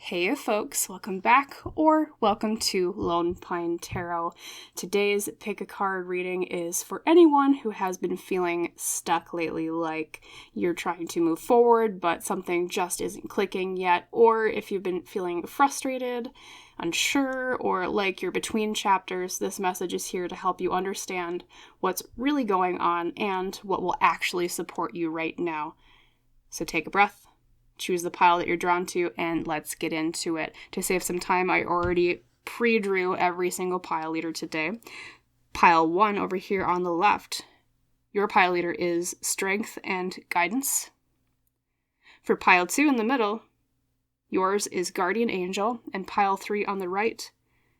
Hey folks, welcome back or welcome to Lone Pine Tarot. Today's pick a card reading is for anyone who has been feeling stuck lately, like you're trying to move forward but something just isn't clicking yet, or if you've been feeling frustrated, unsure, or like you're between chapters. This message is here to help you understand what's really going on and what will actually support you right now. So take a breath. Choose the pile that you're drawn to, and let's get into it. To save some time, I already pre-drew every single pile leader today. Pile 1 over here on the left. Your pile leader is Strength and Guidance. For pile 2 in the middle, yours is Guardian Angel, and pile 3 on the right,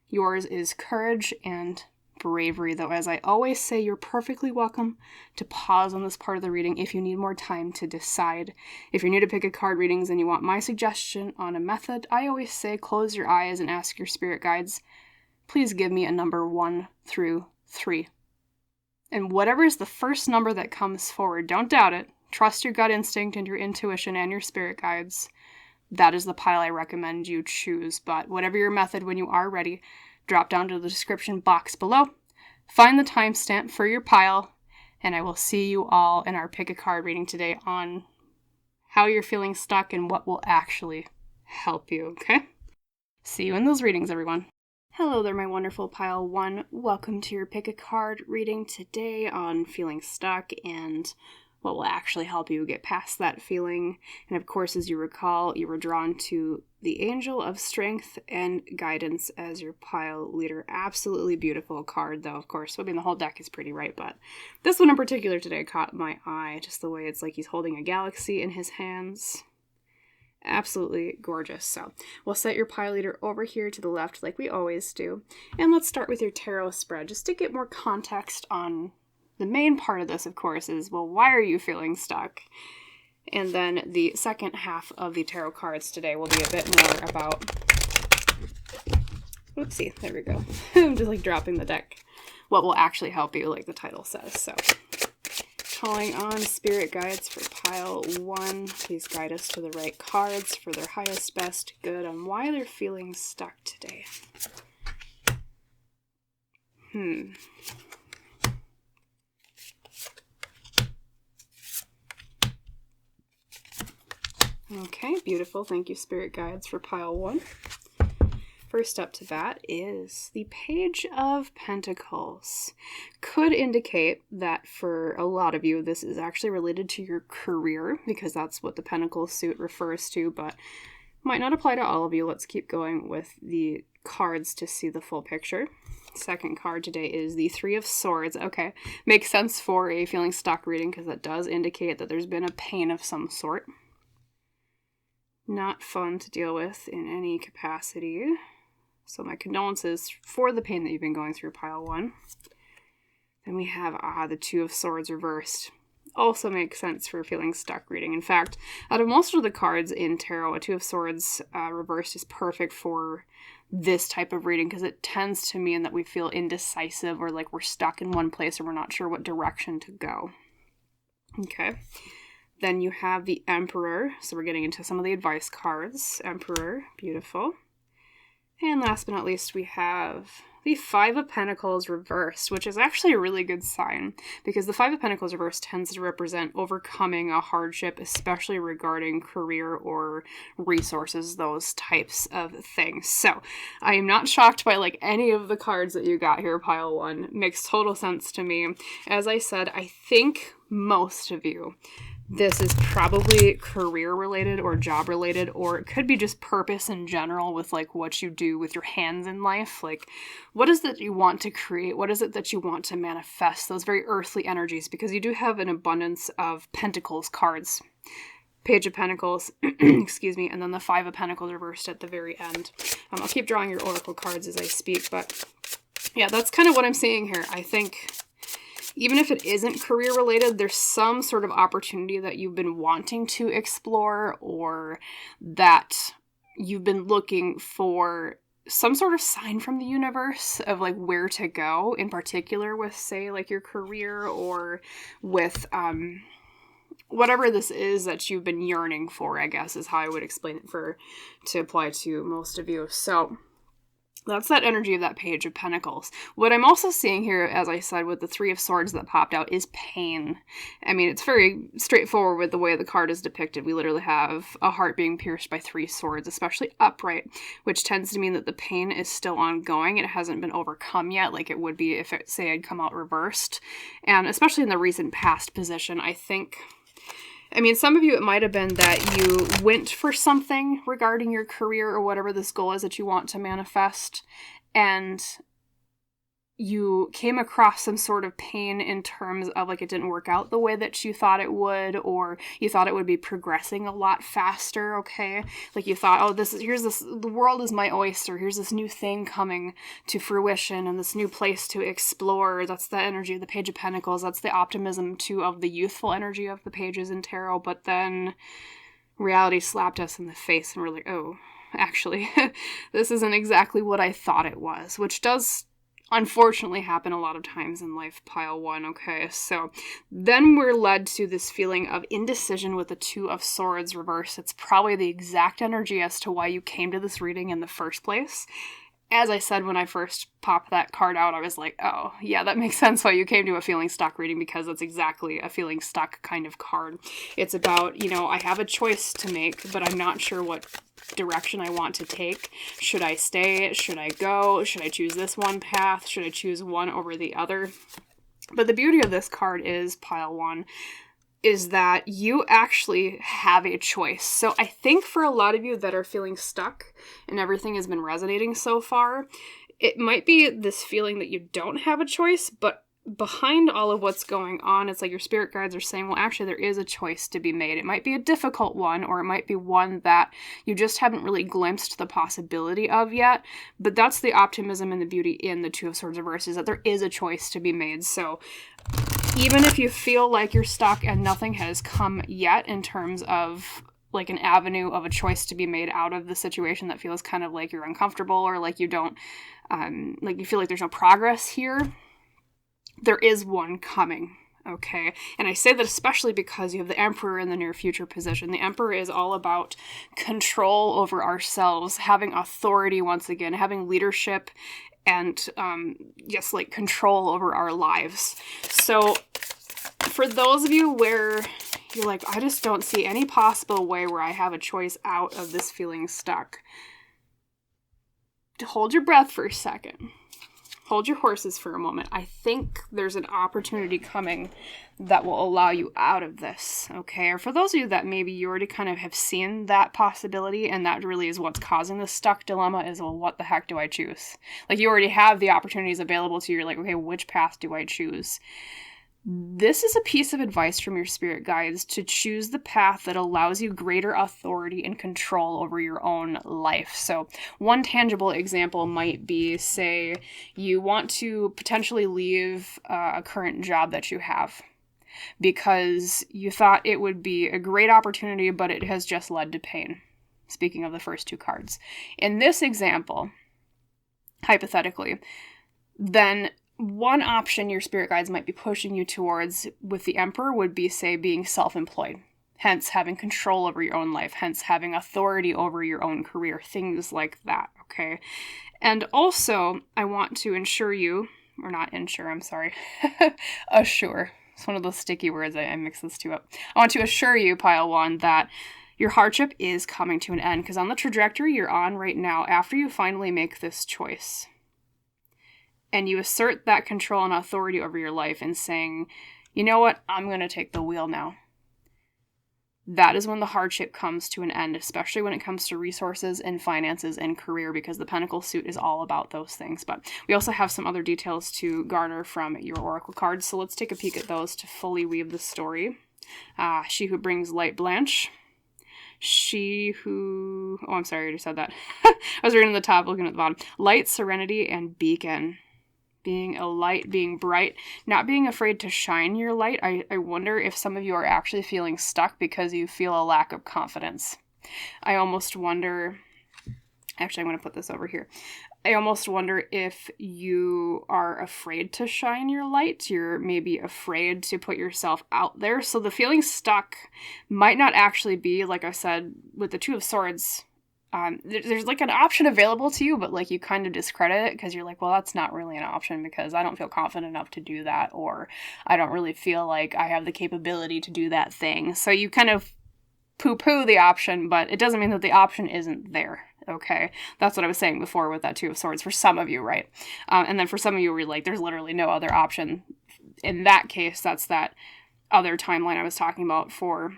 yours is Courage and Bravery, though as I always say, you're perfectly welcome to pause on this part of the reading if you need more time to decide. If you're new to pick a card readings and you want my suggestion on a method, I always say close your eyes and ask your spirit guides, please give me a number 1 through 3. And whatever is the first number that comes forward, don't doubt it. Trust your gut instinct and your intuition and your spirit guides. That is the pile I recommend you choose. But whatever your method, when you are ready, drop down to the description box below, find the timestamp for your pile, and I will see you all in our pick a card reading today on how you're feeling stuck and what will actually help you, okay? See you in those readings, everyone. Hello there, my wonderful pile 1. Welcome to your pick a card reading today on feeling stuck and what will actually help you get past that feeling. And of course, as you recall, you were drawn to the Angel of Strength and Guidance as your pile leader. Absolutely beautiful card, though, of course. I mean, the whole deck is pretty, right? But this one in particular today caught my eye. Just the way it's like he's holding a galaxy in his hands. Absolutely gorgeous. So we'll set your pile leader over here to the left like we always do. And let's start with your tarot spread, just to get more context on the main part of this, of course, is, well, why are you feeling stuck? And then the second half of the tarot cards today will be a bit more about... Oopsie, there we go. I'm just like dropping the deck. What will actually help you, like the title says. So, calling on spirit guides for pile 1. Please guide us to the right cards for their highest, best, good on why they're feeling stuck today. Okay, beautiful. Thank you, Spirit Guides, for pile 1. First up to bat is the Page of Pentacles. Could indicate that for a lot of you, this is actually related to your career, because that's what the Pentacles suit refers to, but might not apply to all of you. Let's keep going with the cards to see the full picture. Second card today is the Three of Swords. Okay, makes sense for a feeling stuck reading, because that does indicate that there's been a pain of some sort. Not fun to deal with in any capacity. So my condolences for the pain that you've been going through, pile 1. Then we have the Two of Swords reversed. Also makes sense for feeling stuck reading. In fact, out of most of the cards in tarot, a Two of Swords reversed is perfect for this type of reading, because it tends to mean that we feel indecisive, or like we're stuck in one place or we're not sure what direction to go. Okay. Then you have the Emperor, so we're getting into some of the advice cards. Emperor, beautiful. And last but not least, we have the Five of Pentacles reversed, which is actually a really good sign, because the Five of Pentacles reversed tends to represent overcoming a hardship, especially regarding career or resources, those types of things. So I am not shocked by like any of the cards that you got here, pile 1. Makes total sense to me. As I said, I think most of you, this is probably career related or job related, or it could be just purpose in general with like what you do with your hands in life. Like, what is it that you want to create? What is it that you want to manifest? Those very earthly energies, because you do have an abundance of Pentacles cards. Page of Pentacles, excuse me, and then the Five of Pentacles reversed at the very end. I'll keep drawing your oracle cards as I speak, but yeah, that's kind of what I'm seeing here. I think even if it isn't career related, there's some sort of opportunity that you've been wanting to explore, or that you've been looking for some sort of sign from the universe of like where to go, in particular with, say, like your career, or with whatever this is that you've been yearning for, I guess, is how I would explain it to apply to most of you. So that's that energy of that Page of Pentacles. What I'm also seeing here, as I said, with the Three of Swords that popped out, is pain. I mean, it's very straightforward with the way the card is depicted. We literally have a heart being pierced by 3 swords, especially upright, which tends to mean that the pain is still ongoing. It hasn't been overcome yet, like it would be if it, say, had come out reversed. And especially in the recent past position, I think... I mean, some of you, it might have been that you went for something regarding your career or whatever this goal is that you want to manifest, and you came across some sort of pain in terms of, like, it didn't work out the way that you thought it would, or you thought it would be progressing a lot faster, okay? Like, you thought, oh, the world is my oyster, here's this new thing coming to fruition, and this new place to explore. That's the energy of the Page of Pentacles. That's the optimism, too, of the youthful energy of the pages in tarot, but then reality slapped us in the face, and we're like, oh, actually, this isn't exactly what I thought it was, which does unfortunately happen a lot of times in life, pile 1, okay? So then we're led to this feeling of indecision with the Two of Swords reversed. It's probably the exact energy as to why you came to this reading in the first place. As I said when I first popped that card out, I was like, oh, yeah, that makes sense why you came to a feeling stuck reading, because that's exactly a feeling stuck kind of card. It's about, I have a choice to make, but I'm not sure what direction I want to take. Should I stay? Should I go? Should I choose this one path? Should I choose one over the other? But the beauty of this card is, pile 1, is that you actually have a choice. So I think for a lot of you that are feeling stuck and everything has been resonating so far, it might be this feeling that you don't have a choice, but behind all of what's going on, it's like your spirit guides are saying, well, actually, there is a choice to be made. It might be a difficult one, or it might be one that you just haven't really glimpsed the possibility of yet. But that's the optimism and the beauty in the Two of Swords reverse, is that there is a choice to be made. So even if you feel like you're stuck and nothing has come yet in terms of like an avenue of a choice to be made out of the situation that feels kind of like you're uncomfortable, or like you don't, like you feel like there's no progress here, there is one coming, okay? And I say that especially because you have the Emperor in the near future position. The Emperor is all about control over ourselves, having authority once again, having leadership, and just like control over our lives. So for those of you where you're like, I just don't see any possible way where I have a choice out of this feeling stuck, hold your breath for a second. Hold your horses for a moment. I think there's an opportunity coming that will allow you out of this, okay? Or for those of you that maybe you already kind of have seen that possibility, and that really is what's causing the stuck dilemma, is, well, what the heck do I choose? Like, you already have the opportunities available to you. You're like, okay, which path do I choose? This is a piece of advice from your spirit guides to choose the path that allows you greater authority and control over your own life. So one tangible example might be, say, you want to potentially leave a current job that you have because you thought it would be a great opportunity, but it has just led to pain. Speaking of the first 2 cards. In this example, hypothetically, then one option your spirit guides might be pushing you towards with the Emperor would be, say, being self-employed, hence having control over your own life, hence having authority over your own career, things like that, okay? And also, I want to assure, assure. It's one of those sticky words, I mix those 2 up. I want to assure you, pile 1, that your hardship is coming to an end, because on the trajectory you're on right now, after you finally make this choice, and you assert that control and authority over your life and saying, you know what, I'm going to take the wheel now. That is when the hardship comes to an end, especially when it comes to resources and finances and career, because the Pentacle suit is all about those things. But we also have some other details to garner from your Oracle cards, so let's take a peek at those to fully weave the story. She who brings light, Blanche. I'm sorry, I already said that. I was reading the top, looking at the bottom. Light, serenity, and beacon. Being a light, being bright, not being afraid to shine your light. I wonder if some of you are actually feeling stuck because you feel a lack of confidence. I almost wonder Actually, I'm going to put this over here. I almost wonder if you are afraid to shine your light. You're maybe afraid to put yourself out there. So the feeling stuck might not actually be, like I said, with the Two of Swords. There's like an option available to you, but like you kind of discredit it because you're like, well, that's not really an option because I don't feel confident enough to do that, or I don't really feel like I have the capability to do that thing. So you kind of poo-poo the option, but it doesn't mean that the option isn't there. Okay, that's what I was saying before with that Two of Swords for some of you, right? And then for some of you, we're like, there's literally no other option. In that case, that's that other timeline I was talking about for,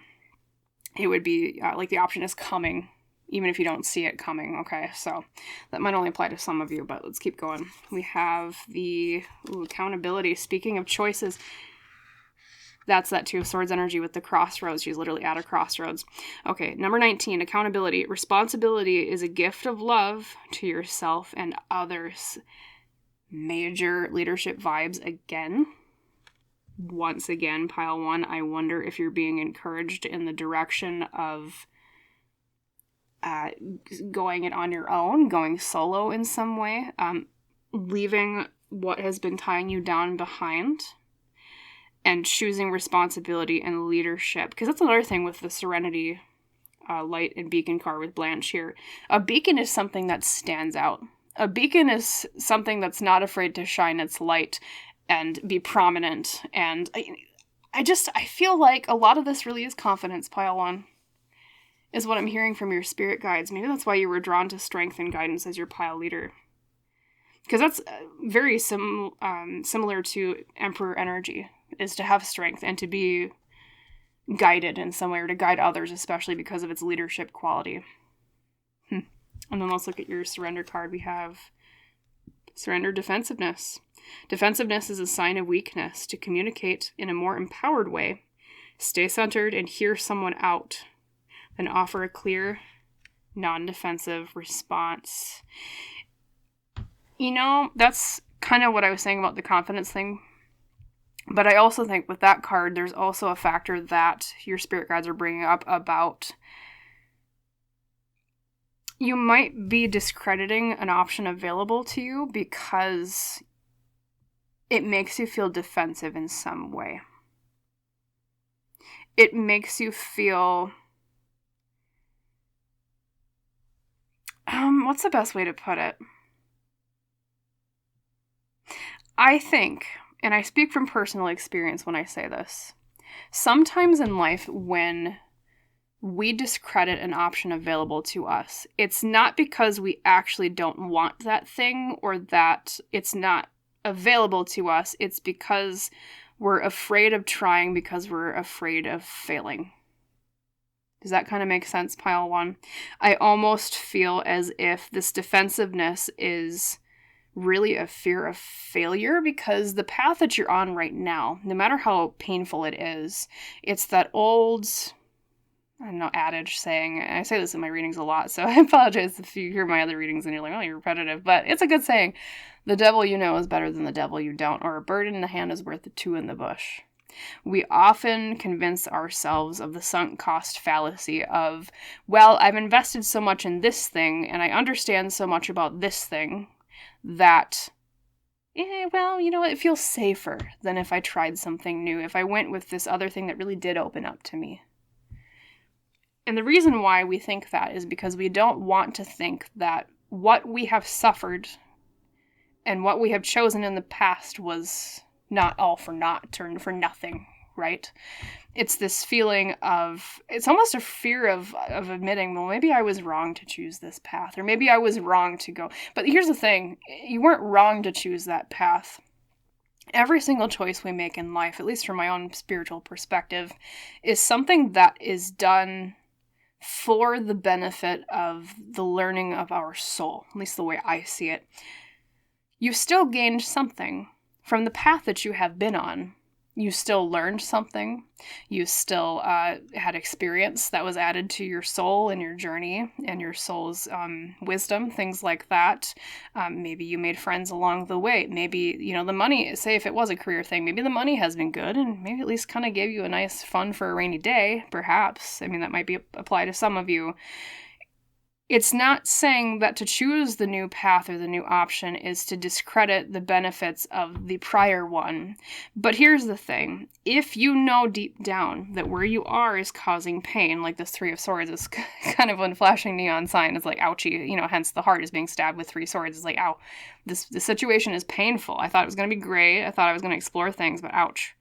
it would be like the option is coming, even if you don't see it coming, okay? So that might only apply to some of you, but let's keep going. We have the accountability. Speaking of choices, that's that Two of Swords energy with the crossroads. She's literally at a crossroads. Okay, number 19, accountability. Responsibility is a gift of love to yourself and others. Major leadership vibes again. Once again, pile 1, I wonder if you're being encouraged in the direction of going it on your own, going solo in some way, leaving what has been tying you down behind, and choosing responsibility and leadership. Because that's another thing with the Serenity light and beacon card with Blanche here. A beacon is something that stands out. A beacon is something that's not afraid to shine its light and be prominent. And I feel like a lot of this really is confidence, pile 1, is what I'm hearing from your spirit guides. Maybe that's why you were drawn to strength and guidance as your pile leader. Because that's very similar to Emperor energy, is to have strength and to be guided in some way, or to guide others, especially because of its leadership quality. And then let's look at your surrender card. We have surrender defensiveness. Defensiveness is a sign of weakness. To communicate in a more empowered way, stay centered and hear someone out, then offer a clear, non-defensive response. You know, that's kind of what I was saying about the confidence thing. But I also think with that card, there's also a factor that your spirit guides are bringing up about you might be discrediting an option available to you because it makes you feel defensive in some way. It makes you feel... what's the best way to put it? I think, and I speak from personal experience when I say this, sometimes in life when we discredit an option available to us, it's not because we actually don't want that thing or that it's not available to us. It's because we're afraid of trying because we're afraid of failing. Does that kind of make sense, pile 1? I almost feel as if this defensiveness is really a fear of failure, because the path that you're on right now, no matter how painful it is, it's that old, I don't know, adage saying, I say this in my readings a lot, so I apologize if you hear my other readings and you're like, oh, you're repetitive, but it's a good saying. The devil you know is better than the devil you don't, or a bird in the hand is worth 2 in the bush. We often convince ourselves of the sunk cost fallacy of, well, I've invested so much in this thing, and I understand so much about this thing, that, well, you know what, it feels safer than if I tried something new, if I went with this other thing that really did open up to me. And the reason why we think that is because we don't want to think that what we have suffered and what we have chosen in the past was not all for naught or for nothing, right? It's this feeling of, it's almost a fear of admitting, well, maybe I was wrong to choose this path, or maybe I was wrong to go. But here's the thing, you weren't wrong to choose that path. Every single choice we make in life, at least from my own spiritual perspective, is something that is done for the benefit of the learning of our soul, at least the way I see it. You've still gained something from the path that you have been on. You still learned something. You still had experience that was added to your soul and your journey and your soul's wisdom, things like that. Maybe you made friends along the way. Maybe, you know, the money, say if it was a career thing, maybe the money has been good and maybe at least kind of gave you a nice fun for a rainy day, perhaps. I mean, that might be apply to some of you. It's not saying that to choose the new path or the new option is to discredit the benefits of the prior one. But here's the thing. If you know deep down that where you are is causing pain, like this Three of Swords is kind of a flashing neon sign. It's like, ouchie, hence the heart is being stabbed with 3 swords. It's like, ow, this situation is painful. I thought it was going to be great. I thought I was going to explore things, but ouch.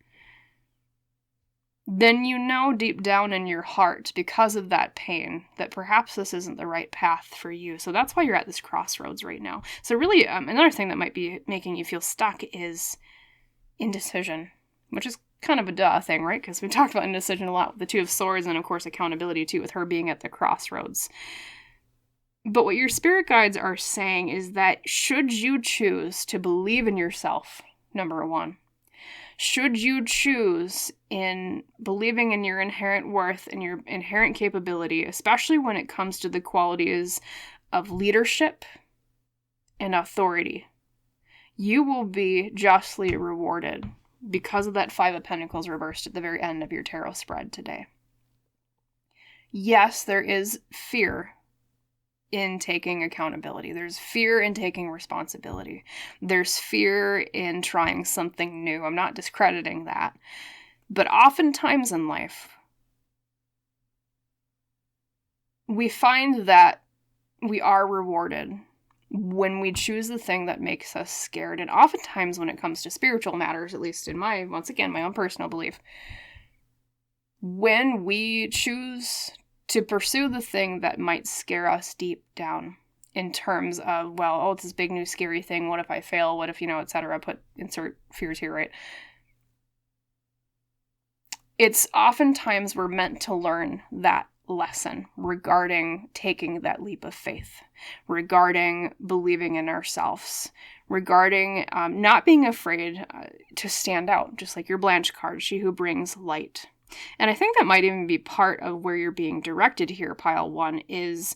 Then you know deep down in your heart, because of that pain, that perhaps this isn't the right path for you. So that's why you're at this crossroads right now. So really, another thing that might be making you feel stuck is indecision, which is kind of a duh thing, right? Because we talked about indecision a lot with the Two of Swords, and of course accountability too, with her being at the crossroads. But what your spirit guides are saying is that should you choose to believe in yourself, number one, should you choose in believing in your inherent worth and your inherent capability, especially when it comes to the qualities of leadership and authority, you will be justly rewarded because of that 5 of Pentacles reversed at the very end of your tarot spread today. Yes, there is fear in taking accountability. There's fear in taking responsibility. There's fear in trying something new. I'm not discrediting that. But oftentimes in life, we find that we are rewarded when we choose the thing that makes us scared. And oftentimes when it comes to spiritual matters, at least in my own personal belief, when we choose to pursue the thing that might scare us deep down in terms of, well, it's this big new scary thing. What if I fail? What if, etc. Insert fears here, right? It's oftentimes we're meant to learn that lesson regarding taking that leap of faith, regarding believing in ourselves, regarding not being afraid to stand out, just like your Blanche card, she who brings light. And I think that might even be part of where you're being directed here, pile 1, is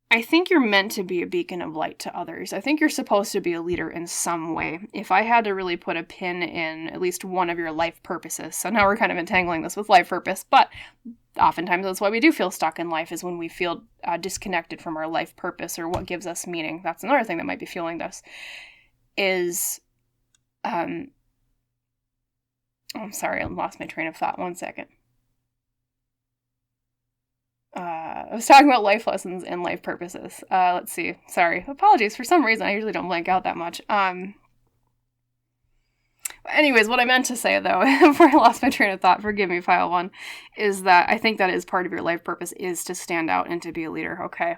I think you're meant to be a beacon of light to others. I think you're supposed to be a leader in some way. If I had to really put a pin in at least one of your life purposes, so now we're kind of entangling this with life purpose, but oftentimes that's why we do feel stuck in life, is when we feel disconnected from our life purpose or what gives us meaning. That's another thing that might be fueling this, is I'm sorry, I lost my train of thought. 1 second. I was talking about life lessons and life purposes. Let's see. Sorry. Apologies. For some reason, I usually don't blank out that much. Anyways, what I meant to say, though, before I lost my train of thought, forgive me, pile 1, is that I think that is part of your life purpose, is to stand out and to be a leader, okay?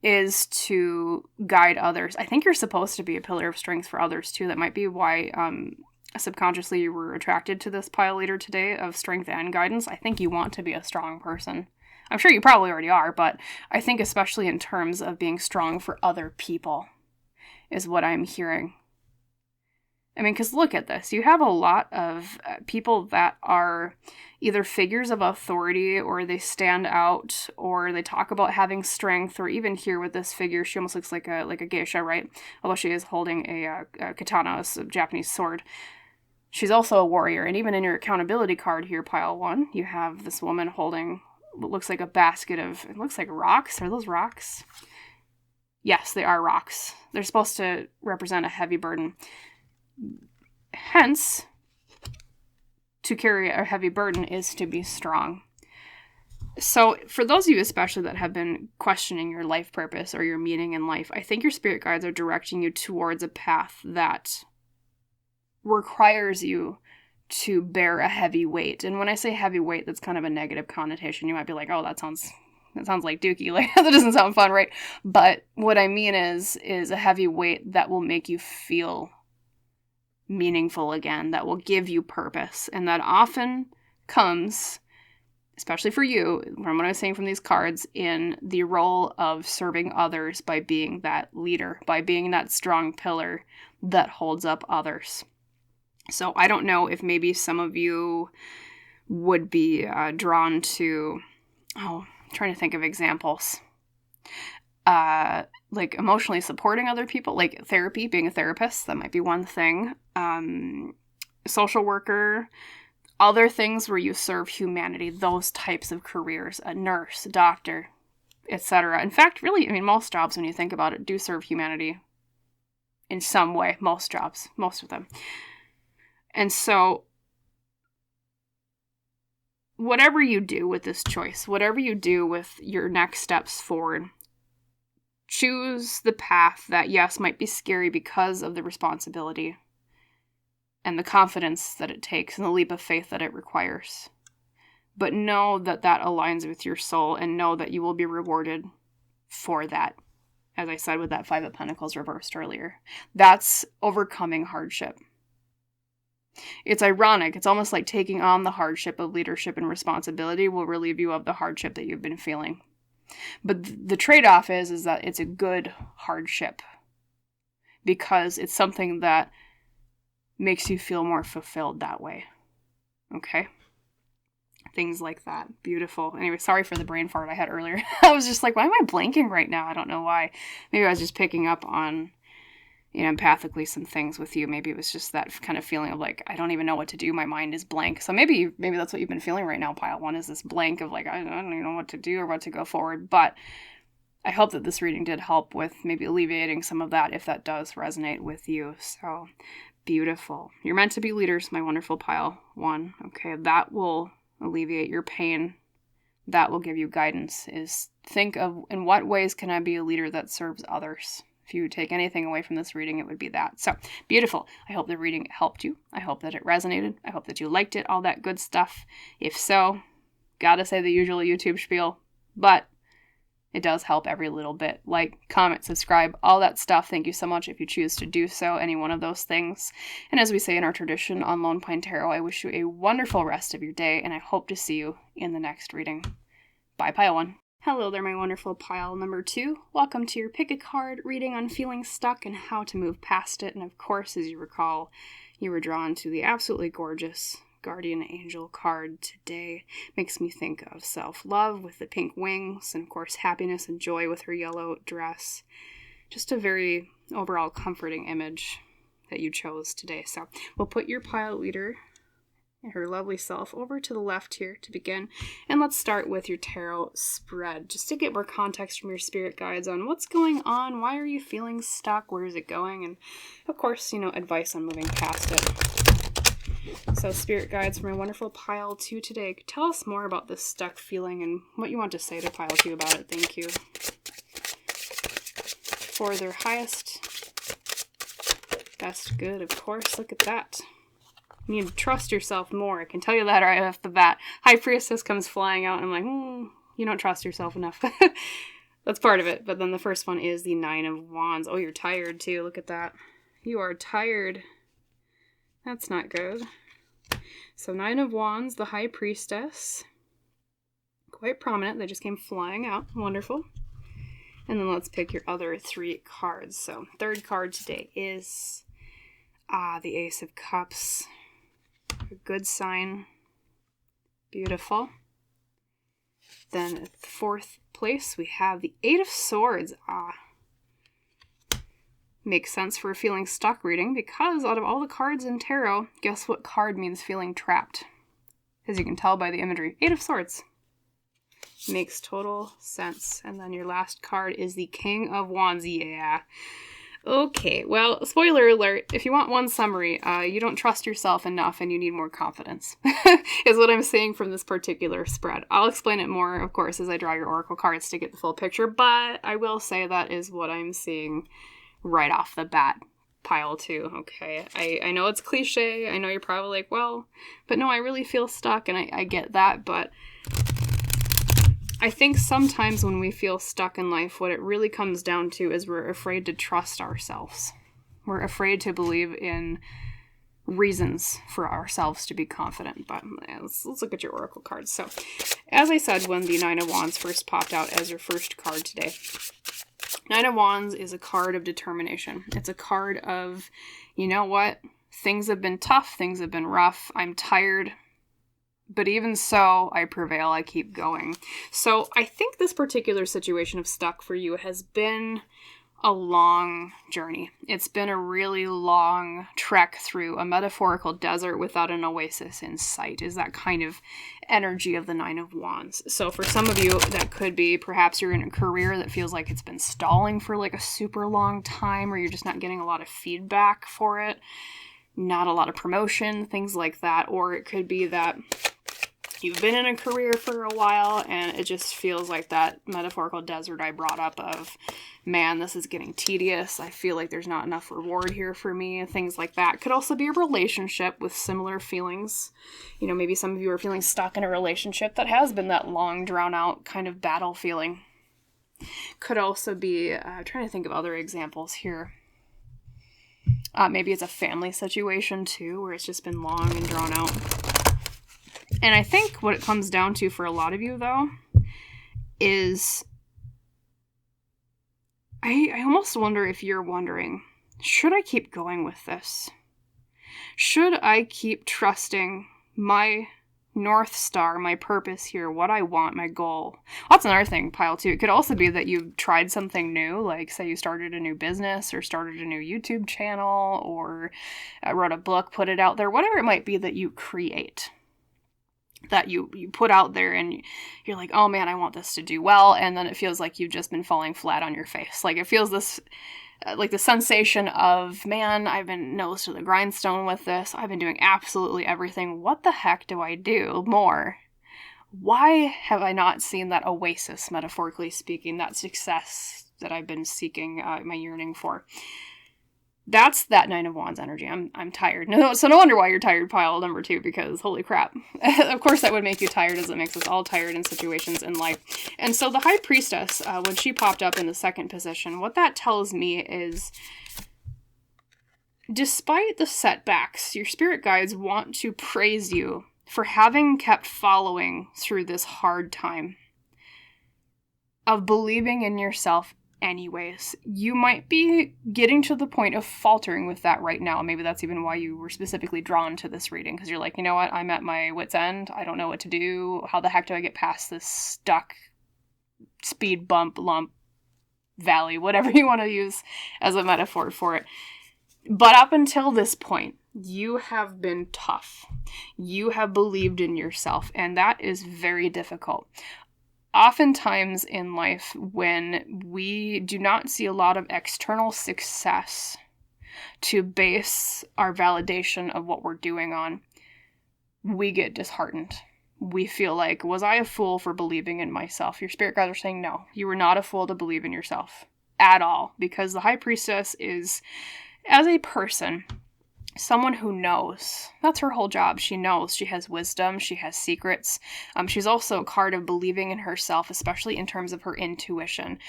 Is to guide others. I think you're supposed to be a pillar of strength for others, too. That might be why subconsciously you were attracted to this pile leader today of strength and guidance. I think you want to be a strong person. I'm sure you probably already are, but I think especially in terms of being strong for other people is what I'm hearing. I mean, because look at this. You have a lot of people that are either figures of authority, or they stand out, or they talk about having strength, or even here with this figure, she almost looks like a geisha, right? Although she is holding a katana, a Japanese sword. She's also a warrior, and even in your accountability card here, pile 1, you have this woman holding what looks like a basket of, it looks like rocks. Are those rocks? Yes, they are rocks. They're supposed to represent a heavy burden. Hence, to carry a heavy burden is to be strong. So for those of you especially that have been questioning your life purpose or your meaning in life, I think your spirit guides are directing you towards a path that requires you to bear a heavy weight. And when I say heavy weight, that's kind of a negative connotation. You might be like, oh, that sounds like dookie. Like, that doesn't sound fun, right? But what I mean is a heavy weight that will make you feel meaningful again, that will give you purpose. And that often comes, especially for you, from what I was saying from these cards, in the role of serving others by being that leader, by being that strong pillar that holds up others. So I don't know if maybe some of you would be drawn to, I'm trying to think of examples, like emotionally supporting other people, like therapy, being a therapist, that might be one thing. Social worker, Other things where you serve humanity, those types of careers, a nurse, a doctor, etc. In fact, really, I mean, most jobs, when you think about it, do serve humanity in some way. Most jobs, most of them. And so whatever you do with this choice, whatever you do with your next steps forward, choose the path that, yes, might be scary because of the responsibility and the confidence that it takes and the leap of faith that it requires. But know that that aligns with your soul, and know that you will be rewarded for that. As I said with that Five of Pentacles reversed earlier. That's overcoming hardship. It's ironic. It's almost like taking on the hardship of leadership and responsibility will relieve you of the hardship that you've been feeling. But the trade-off is that it's a good hardship, because it's something that makes you feel more fulfilled that way. Okay? Things like that. Beautiful. Anyway, sorry for the brain fart I had earlier. I was just like, why am I blanking right now? I don't know why. Maybe I was just picking up on, empathically some things with you. Maybe it was just that kind of feeling of like, I don't even know what to do. My mind is blank. So maybe that's what you've been feeling right now, pile one, is this blank of like, I don't even know what to do or what to go forward. But I hope that this reading did help with maybe alleviating some of that, if that does resonate with you. So beautiful. You're meant to be leaders, my wonderful pile one. Okay, that will alleviate your pain. That will give you guidance. Is think of, in what ways can I be a leader that serves others? If you take anything away from this reading, it would be that. So beautiful. I hope the reading helped you. I hope that it resonated. I hope that you liked it, all that good stuff. If so, gotta say the usual YouTube spiel, but it does help every little bit. Like, comment, subscribe, all that stuff. Thank you so much if you choose to do so, any one of those things. And as we say in our tradition on Lone Pine Tarot, I wish you a wonderful rest of your day, and I hope to see you in the next reading. Bye, Pile 1. Hello there, my wonderful Pile number 2. Welcome to your Pick a Card reading on feeling stuck and how to move past it. And of course, as you recall, you were drawn to the absolutely gorgeous Guardian Angel card today. Makes me think of self-love with the pink wings, and of course happiness and joy with her yellow dress. Just a very overall comforting image that you chose today. So we'll put your pile leader, her lovely self, over to the left here to begin, and let's start with your tarot spread, just to get more context from your spirit guides on what's going on, why are you feeling stuck, where is it going, and of course, advice on moving past it. So spirit guides for my wonderful pile 2 today, tell us more about this stuck feeling and what you want to say to pile 2 about it. Thank you. For their highest, best good, of course. Look at that. You need to trust yourself more. I can tell you that right off the bat. High Priestess comes flying out, and I'm like, you don't trust yourself enough. That's part of it. But then the first one is the Nine of Wands. Oh, you're tired too. Look at that. You are tired. That's not good. So Nine of Wands, the High Priestess. Quite prominent. They just came flying out. Wonderful. And then let's pick your other 3 cards. So third card today is the Ace of Cups. A good sign. Beautiful. Then at the 4th place, we have the Eight of Swords. Makes sense for a feeling stuck reading, because out of all the cards in tarot, guess what card means feeling trapped? As you can tell by the imagery, Eight of Swords. Makes total sense. And then your last card is the King of Wands. Yeah. Okay, well, spoiler alert, if you want one summary, you don't trust yourself enough and you need more confidence, is what I'm saying from this particular spread. I'll explain it more, of course, as I draw your oracle cards to get the full picture, but I will say that is what I'm seeing right off the bat. Pile 2, okay. I know it's cliche, I know you're probably like, well, but no, I really feel stuck, and I get that, but I think sometimes when we feel stuck in life, what it really comes down to is we're afraid to trust ourselves. We're afraid to believe in reasons for ourselves to be confident. But let's look at your oracle cards. So, as I said when the Nine of Wands first popped out as your first card today, Nine of Wands is a card of determination. It's a card of, you know what? Things have been tough. Things have been rough. I'm tired. But even so, I prevail, I keep going. So I think this particular situation of stuck for you has been a long journey. It's been a really long trek through a metaphorical desert without an oasis in sight, is that kind of energy of the Nine of Wands. So for some of you, that could be perhaps you're in a career that feels like it's been stalling for like a super long time, or you're just not getting a lot of feedback for it, not a lot of promotion, things like that. Or it could be that you've been in a career for a while and it just feels like that metaphorical desert I brought up of, man, this is getting tedious. I feel like there's not enough reward here for me. Things like that. Could also be a relationship with similar feelings. You know, maybe some of you are feeling stuck in a relationship that has been that long, drawn out kind of battle feeling. Could also be, trying to think of other examples here. Maybe it's a family situation too, where it's just been long and drawn out. And I think what it comes down to for a lot of you, though, is I almost wonder if you're wondering, should I keep going with this? Should I keep trusting my North Star, my purpose here, what I want, my goal? That's another thing, pile two. It could also be that you've tried something new, like say you started a new business or started a new YouTube channel or wrote a book, put it out there, whatever it might be that you create, that you put out there, and you're like, oh man, I want this to do well, and then it feels like you've just been falling flat on your face. Like it feels this, like the sensation of, man, I've been nose to the grindstone with this. I've been doing absolutely everything. What the heck do I do more? Why have I not seen that oasis, metaphorically speaking, that success that I've been seeking, my yearning for? That's that Nine of Wands energy. I'm tired. So no wonder why you're tired, pile number two, because holy crap. Of course that would make you tired, as it makes us all tired in situations in life. And so the High Priestess, when she popped up in the second position, what that tells me is, despite the setbacks, your spirit guides want to praise you for having kept following through this hard time, of believing in yourself anyways. You might be getting to the point of faltering with that right now. Maybe that's even why you were specifically drawn to this reading, because you're like, you know what, I'm at my wit's end. I don't know what to do. How the heck do I get past this stuck speed bump, lump, valley, whatever you want to use as a metaphor for it. But up until this point, you have been tough. You have believed in yourself, and that is very difficult. Oftentimes in life, when we do not see a lot of external success to base our validation of what we're doing on, we get disheartened. We feel like, was I a fool for believing in myself? Your spirit guides are saying, no, you were not a fool to believe in yourself at all, because the High Priestess is, as a person, someone who knows. That's her whole job. She knows. She has wisdom. She has secrets. She's also a card of believing in herself, especially in terms of her intuition.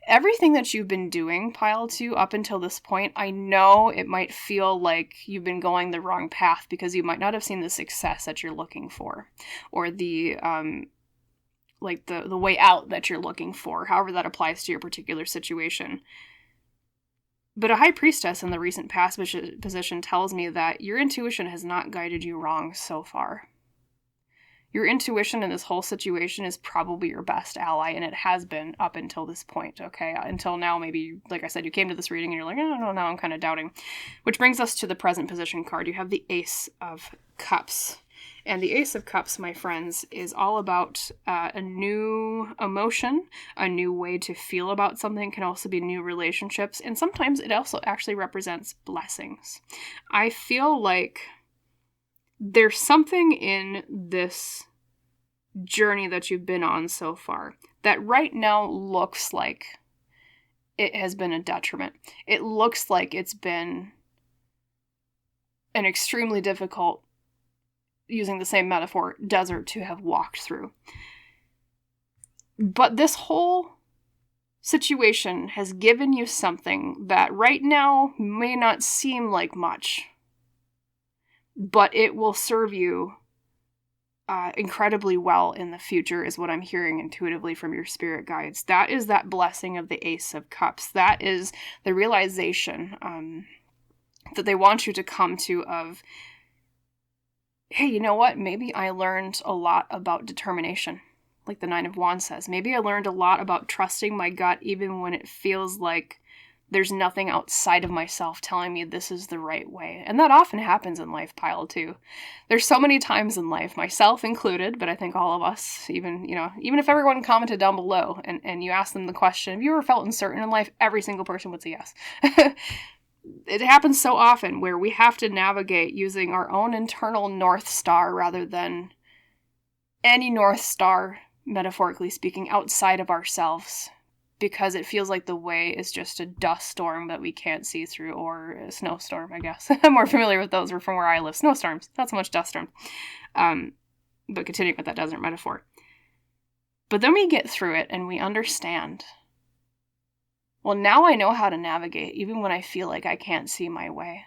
Everything that you've been doing, pile two, up until this point, I know it might feel like you've been going the wrong path because you might not have seen the success that you're looking for, or the way out that you're looking for, however that applies to your particular situation. But a High Priestess in the recent past position tells me that your intuition has not guided you wrong so far. Your intuition in this whole situation is probably your best ally, and it has been up until this point, okay? Until now, maybe, like I said, you came to this reading and you're like, oh, no, now I'm kind of doubting. Which brings us to the present position card. You have the Ace of Cups. And the Ace of Cups, my friends, is all about a new emotion, a new way to feel about something. Can also be new relationships. And sometimes it also actually represents blessings. I feel like there's something in this journey that you've been on so far that right now looks like it has been a detriment. It looks like it's been an extremely difficult, using the same metaphor, desert to have walked through. But this whole situation has given you something that right now may not seem like much, but it will serve you incredibly well in the future, is what I'm hearing intuitively from your spirit guides. That is that blessing of the Ace of Cups. That is the realization that they want you to come to of, hey, you know what? Maybe I learned a lot about determination, like the Nine of Wands says. Maybe I learned a lot about trusting my gut even when it feels like There's nothing outside of myself telling me this is the right way. And that often happens in life, pile 2. There's so many times in life, myself included, but I think all of us, even if everyone commented down below and you asked them the question, have you ever felt uncertain in life? Every single person would say yes. It happens so often where we have to navigate using our own internal North Star rather than any North Star, metaphorically speaking, outside of ourselves. Because it feels like the way is just a dust storm that we can't see through, or a snowstorm, I guess. I'm more familiar with those from where I live. Snowstorms, not so much dust storms. But continuing with that desert metaphor. But then we get through it and we understand. Well, now I know how to navigate, even when I feel like I can't see my way.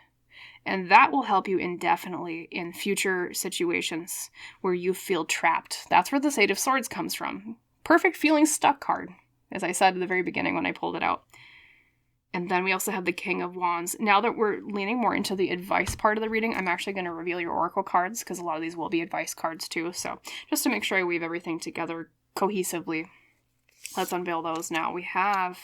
And that will help you indefinitely in future situations where you feel trapped. That's where the Eight of Swords comes from. Perfect feeling stuck card, as I said at the very beginning when I pulled it out. And then we also have the King of Wands. Now that we're leaning more into the advice part of the reading, I'm actually going to reveal your oracle cards, because a lot of these will be advice cards too. So just to make sure I weave everything together cohesively, let's unveil those now. We have,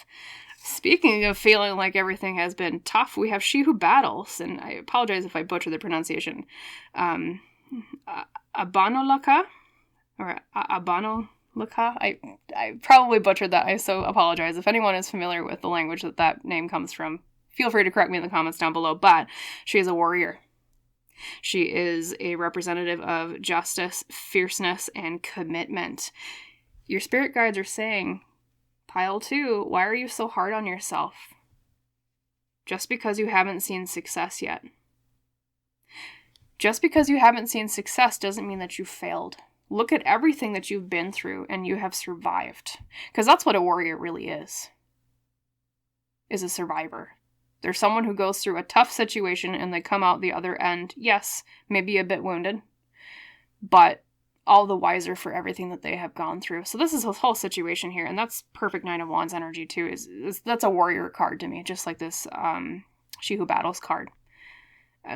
speaking of feeling like everything has been tough, we have She Who Battles, and I apologize if I butcher the pronunciation. Abanolaka, or Abanolaka. I probably butchered that. I so apologize. If anyone is familiar with the language that name comes from, feel free to correct me in the comments down below. But she is a warrior. She is a representative of justice, fierceness, and commitment. Your spirit guides are saying, pile 2, why are you so hard on yourself? Just because you haven't seen success yet. Just because you haven't seen success doesn't mean that you failed. Look at everything that you've been through and you have survived. Because that's what a warrior really is a survivor. They're someone who goes through a tough situation and they come out the other end, yes, maybe a bit wounded, but all the wiser for everything that they have gone through. So this is this whole situation here, and that's perfect Nine of Wands energy too. That's a warrior card to me, just like this She Who Battles card.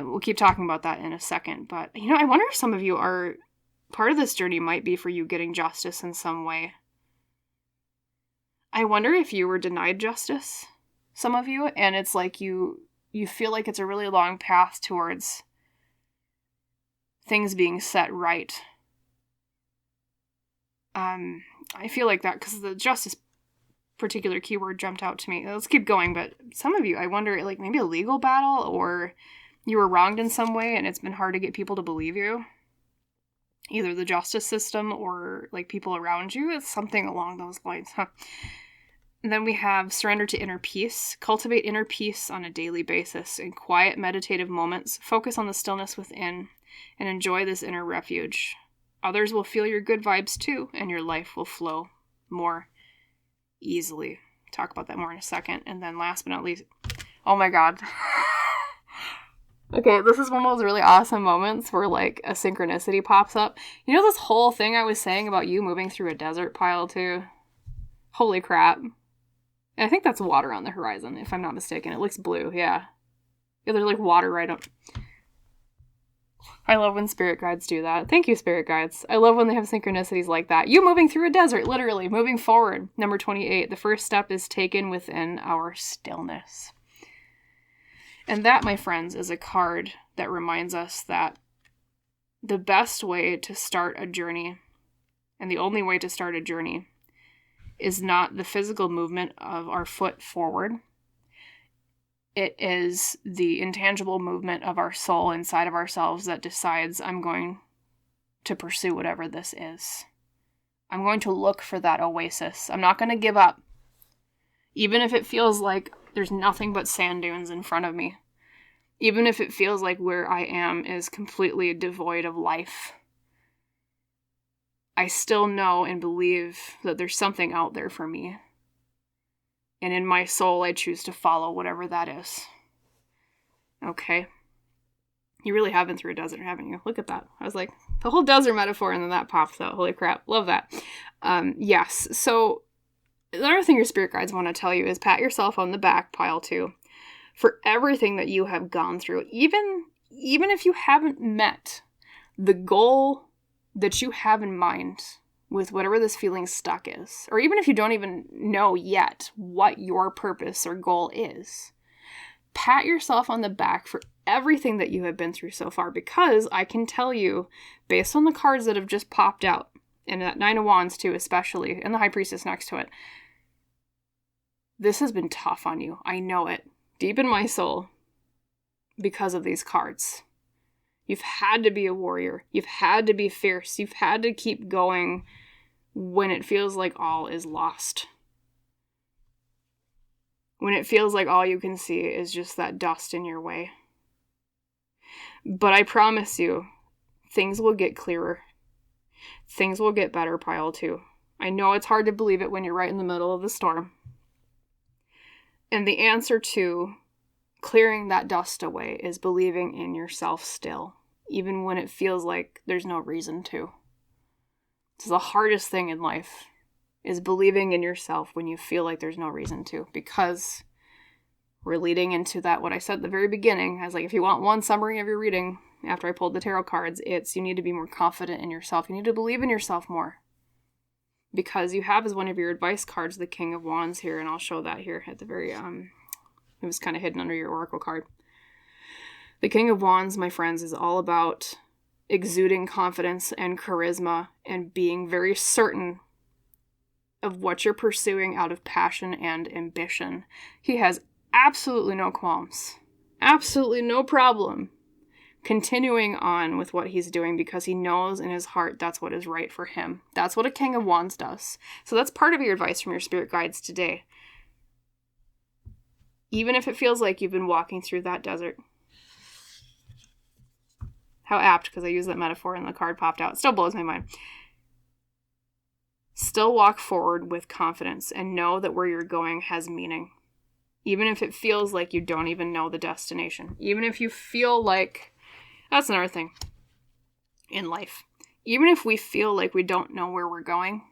We'll keep talking about that in a second, but I wonder if some of you are... part of this journey might be for you getting justice in some way. I wonder if you were denied justice, some of you, and it's like you feel like it's a really long path towards things being set right. I feel like that because the justice particular keyword jumped out to me. Let's keep going, but some of you, I wonder, like maybe a legal battle, or you were wronged in some way and it's been hard to get people to believe you. Either the justice system or like people around you. It's something along those lines, huh? And then we have surrender to inner peace. Cultivate inner peace on a daily basis. In quiet meditative moments, focus on the stillness within and enjoy this inner refuge. Others will feel your good vibes too, and your life will flow more easily. Talk about that more in a second. And then last but not least, oh my god. Okay, this is one of those really awesome moments where, like, a synchronicity pops up. You know this whole thing I was saying about you moving through a desert, pile 2? Holy crap. And I think that's water on the horizon, if I'm not mistaken. It looks blue, yeah. Yeah, there's, like, water right up. I love when spirit guides do that. Thank you, spirit guides. I love when they have synchronicities like that. You moving through a desert, literally, moving forward. Number 28, the first step is taken within our stillness. And that, my friends, is a card that reminds us that the best way to start a journey, and the only way to start a journey, is not the physical movement of our foot forward. It is the intangible movement of our soul inside of ourselves that decides, I'm going to pursue whatever this is. I'm going to look for that oasis. I'm not going to give up. Even if it feels like there's nothing but sand dunes in front of me. Even if it feels like where I am is completely devoid of life. I still know and believe that there's something out there for me. And in my soul, I choose to follow whatever that is. Okay? You really have been through a desert, haven't you? Look at that. I was like, the whole desert metaphor, and then that pops out. Holy crap. Love that. Yes. So, the other thing your spirit guides want to tell you is pat yourself on the back, pile 2, for everything that you have gone through. Even if you haven't met the goal that you have in mind with whatever this feeling stuck is, or even if you don't even know yet what your purpose or goal is, pat yourself on the back for everything that you have been through so far, because I can tell you, based on the cards that have just popped out, and that Nine of Wands too especially, and the High Priestess next to it, this has been tough on you. I know it, deep in my soul, because of these cards. You've had to be a warrior. You've had to be fierce. You've had to keep going when it feels like all is lost. When it feels like all you can see is just that dust in your way. But I promise you, things will get clearer. Things will get better, Pile 2. I know it's hard to believe it when you're right in the middle of the storm. And the answer to clearing that dust away is believing in yourself still, even when it feels like there's no reason to. It's the hardest thing in life, is believing in yourself when you feel like there's no reason to, because we're leading into that, what I said at the very beginning. I was like, if you want one summary of your reading after I pulled the tarot cards, it's you need to be more confident in yourself. You need to believe in yourself more. Because you have as one of your advice cards the King of Wands here, and I'll show that here at the very, it was kind of hidden under your Oracle card. The King of Wands, my friends, is all about exuding confidence and charisma and being very certain of what you're pursuing out of passion and ambition. He has absolutely no qualms, absolutely no problem continuing on with what he's doing, because he knows in his heart that's what is right for him. That's what a King of Wands does. So that's part of your advice from your spirit guides today. Even if it feels like you've been walking through that desert. How apt, because I used that metaphor and the card popped out. It still blows my mind. Still walk forward with confidence and know that where you're going has meaning. Even if it feels like you don't even know the destination. Even if you feel like... That's another thing in life. Even if we feel like we don't know where we're going,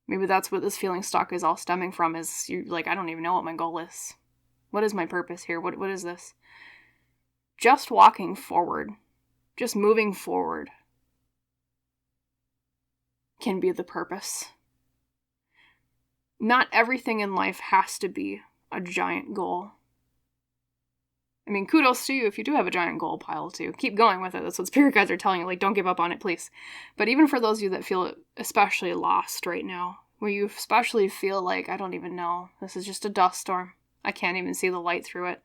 maybe that's what this feeling stuck is all stemming from, is you like, I don't even know what my goal is. What is my purpose here? What is this? Just walking forward, just moving forward can be the purpose. Not everything in life has to be a giant goal. I mean, kudos to you if you do have a giant goal, Pile 2. Keep going with it. That's what spirit guides are telling you. Like, don't give up on it, please. But even for those of you that feel especially lost right now, where you especially feel like, I don't even know, this is just a dust storm. I can't even see the light through it.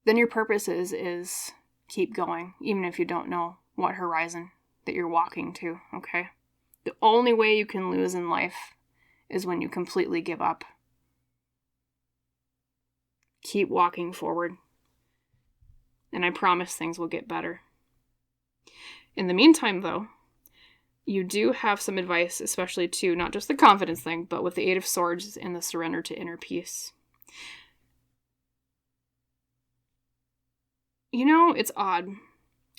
Then your purpose is keep going, even if you don't know what horizon that you're walking to, okay? The only way you can lose in life is when you completely give up. Keep walking forward. And I promise things will get better. In the meantime, though, you do have some advice, especially to not just the confidence thing, but with the Eight of Swords and the surrender to inner peace. You know, it's odd.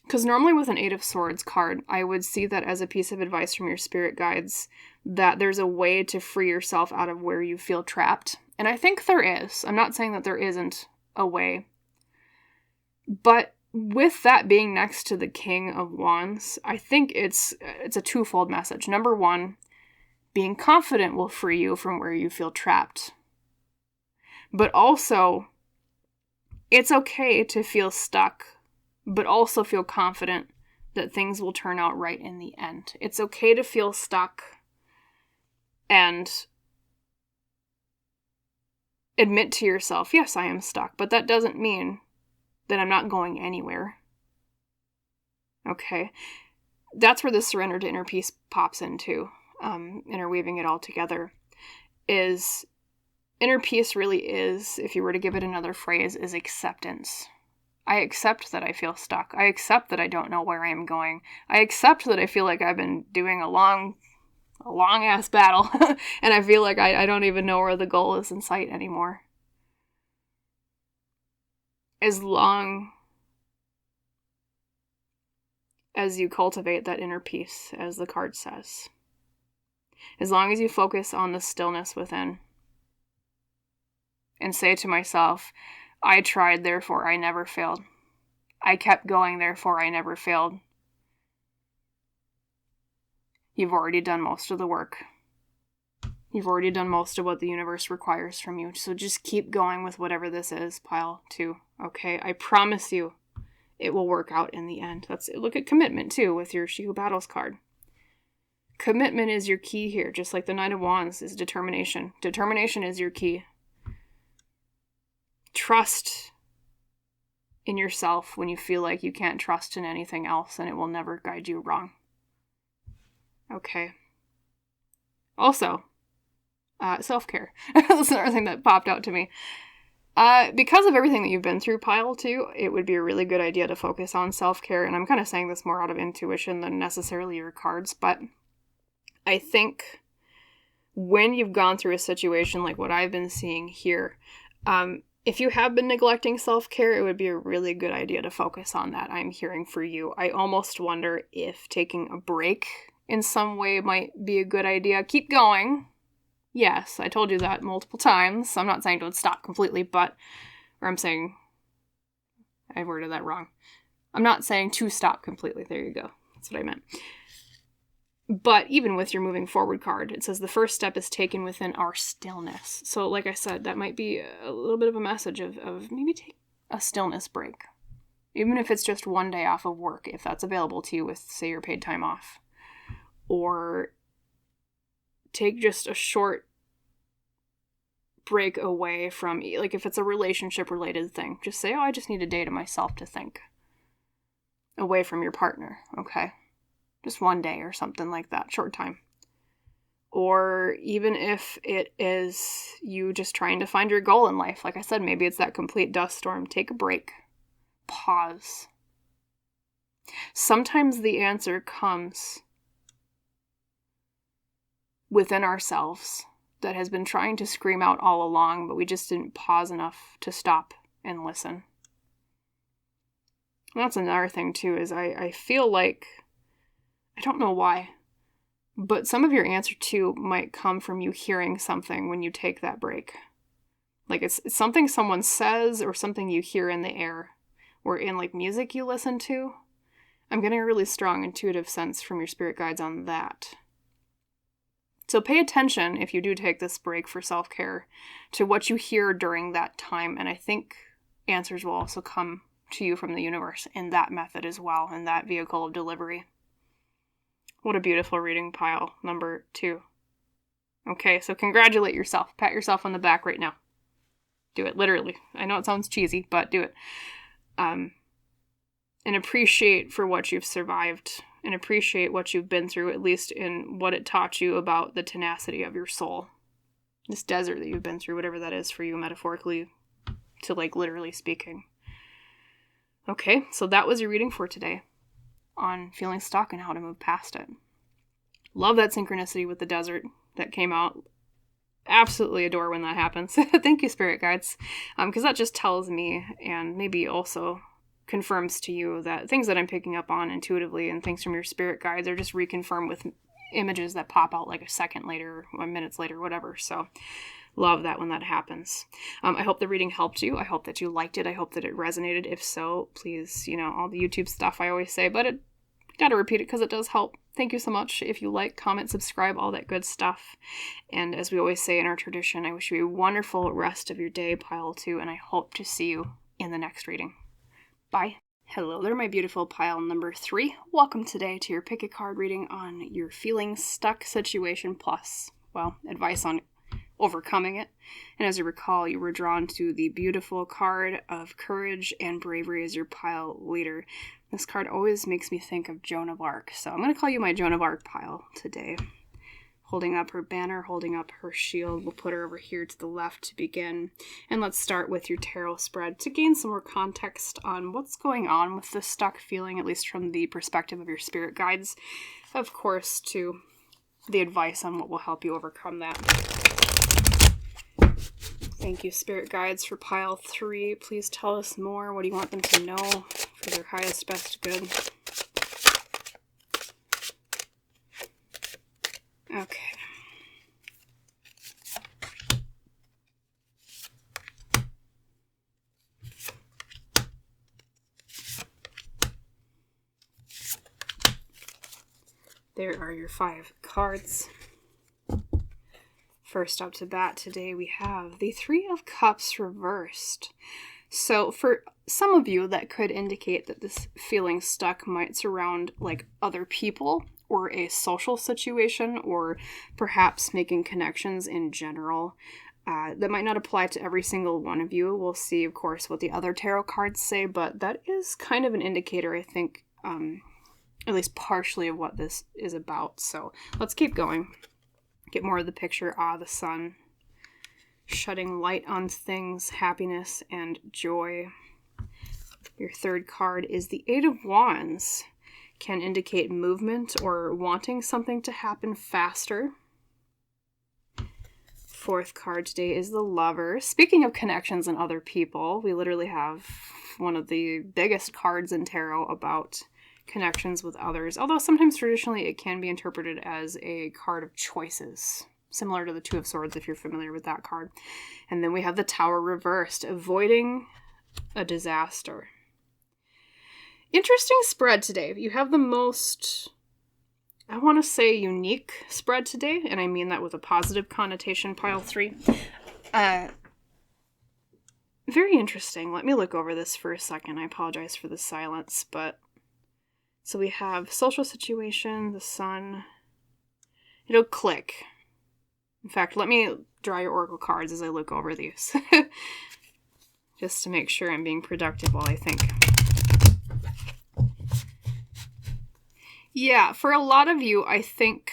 Because normally with an Eight of Swords card, I would see that as a piece of advice from your spirit guides, that there's a way to free yourself out of where you feel trapped. And I think there is. I'm not saying that there isn't a way. But with that being next to the King of Wands, I think it's a twofold message. Number one, being confident will free you from where you feel trapped. But also, it's okay to feel stuck, but also feel confident that things will turn out right in the end. It's okay to feel stuck and admit to yourself, yes, I am stuck, but that doesn't mean that I'm not going anywhere. Okay? That's where the surrender to inner peace pops into, interweaving it all together, is inner peace really is, if you were to give it another phrase, is acceptance. I accept that I feel stuck. I accept that I don't know where I am going. I accept that I feel like I've been doing a long-ass battle, and I feel like I don't even know where the goal is in sight anymore. As long as you cultivate that inner peace, as the card says. As long as you focus on the stillness within, and say to myself, I tried, therefore I never failed. I kept going, therefore I never failed. You've already done most of the work. You've already done most of what the universe requires from you. So just keep going with whatever this is, pile 2. Okay? I promise you it will work out in the end. Look at commitment too with your She Who Battles card. Commitment is your key here, just like the Knight of Wands is determination. Determination is your key. Trust in yourself when you feel like you can't trust in anything else, and it will never guide you wrong. Okay. Also, self-care. That's another thing that popped out to me. Because of everything that you've been through, pile 2, it would be a really good idea to focus on self-care, and I'm kind of saying this more out of intuition than necessarily your cards, but I think when you've gone through a situation like what I've been seeing here, if you have been neglecting self-care, it would be a really good idea to focus on that. I'm hearing for you. I almost wonder if taking a break in some way might be a good idea. Keep going. Yes, I told you that multiple times. I'm not saying don't stop completely, I worded that wrong. I'm not saying to stop completely. There you go. That's what I meant. But even with your moving forward card, it says the first step is taken within our stillness. So like I said, that might be a little bit of a message of maybe take a stillness break. Even if it's just one day off of work, if that's available to you with, say, your paid time off. Or take just a short break away from, like if it's a relationship related thing, just say, I just need a day to myself to think. Away from your partner, okay? Just one day or something like that, short time. Or even if it is you just trying to find your goal in life, like I said, maybe it's that complete dust storm. Take a break. Pause. Sometimes the answer comes within ourselves that has been trying to scream out all along, but we just didn't pause enough to stop and listen. And that's another thing too, is I feel like, I don't know why, but some of your answer too might come from you hearing something when you take that break. Like it's something someone says or something you hear in the air or in like music you listen to. I'm getting a really strong intuitive sense from your spirit guides on that. So pay attention, if you do take this break for self-care, to what you hear during that time. And I think answers will also come to you from the universe in that method as well, in that vehicle of delivery. What a beautiful reading, pile number 2. Okay, so congratulate yourself. Pat yourself on the back right now. Do it, literally. I know it sounds cheesy, but do it. And appreciate for what you've survived. And appreciate what you've been through, at least in what it taught you about the tenacity of your soul. This desert that you've been through, whatever that is for you, metaphorically to like literally speaking. Okay, so that was your reading for today on feeling stuck and how to move past it. Love that synchronicity with the desert that came out. Absolutely adore when that happens. Thank you, spirit guides, because that just tells me, and maybe also confirms to you, that things that I'm picking up on intuitively and things from your spirit guides are just reconfirmed with images that pop out like a second later or minutes later, whatever. So love that when that happens. I hope the reading helped you. I hope that you liked it. I hope that it resonated. If so, please, all the YouTube stuff I always say, but gotta repeat it because it does help. Thank you so much. If you like, comment, subscribe, all that good stuff. And as we always say in our tradition, I wish you a wonderful rest of your day, pile 2, and I hope to see you in the next reading. Bye. Hello there, my beautiful pile number 3. Welcome today to your pick a card reading on your feeling stuck situation plus, advice on overcoming it. And as you recall, you were drawn to the beautiful card of courage and bravery as your pile leader. This card always makes me think of Joan of Arc, so I'm going to call you my Joan of Arc pile today. Holding up her banner, holding up her shield. We'll put her over here to the left to begin. And let's start with your tarot spread to gain some more context on what's going on with this stuck feeling, at least from the perspective of your spirit guides. Of course, to the advice on what will help you overcome that. Thank you, spirit guides, for pile 3. Please tell us more. What do you want them to know for their highest, best good? Okay. There are your 5 cards. First up to bat today, we have the 3 of Cups reversed. So for some of you, that could indicate that this feeling stuck might surround like other people or a social situation, or perhaps making connections in general. That might not apply to every single one of you. We'll see, of course, what the other tarot cards say, but that is kind of an indicator, I think, at least partially of what this is about. So let's keep going. Get more of the picture. The sun. Shedding light on things, happiness and joy. Your third card is the 8 of Wands. Can indicate movement or wanting something to happen faster. Fourth card today is the Lover. Speaking of connections and other people, we literally have one of the biggest cards in tarot about connections with others, although sometimes traditionally it can be interpreted as a card of choices, similar to the 2 of Swords if you're familiar with that card. And then we have the Tower reversed, avoiding a disaster. Interesting spread today. You have the most, I want to say, unique spread today, and I mean that with a positive connotation, pile 3. Very interesting. Let me look over this for a second. I apologize for the silence, but so we have social situation, the sun. It'll click. In fact, let me draw your oracle cards as I look over these. Just to make sure I'm being productive while I think. Yeah, for a lot of you, I think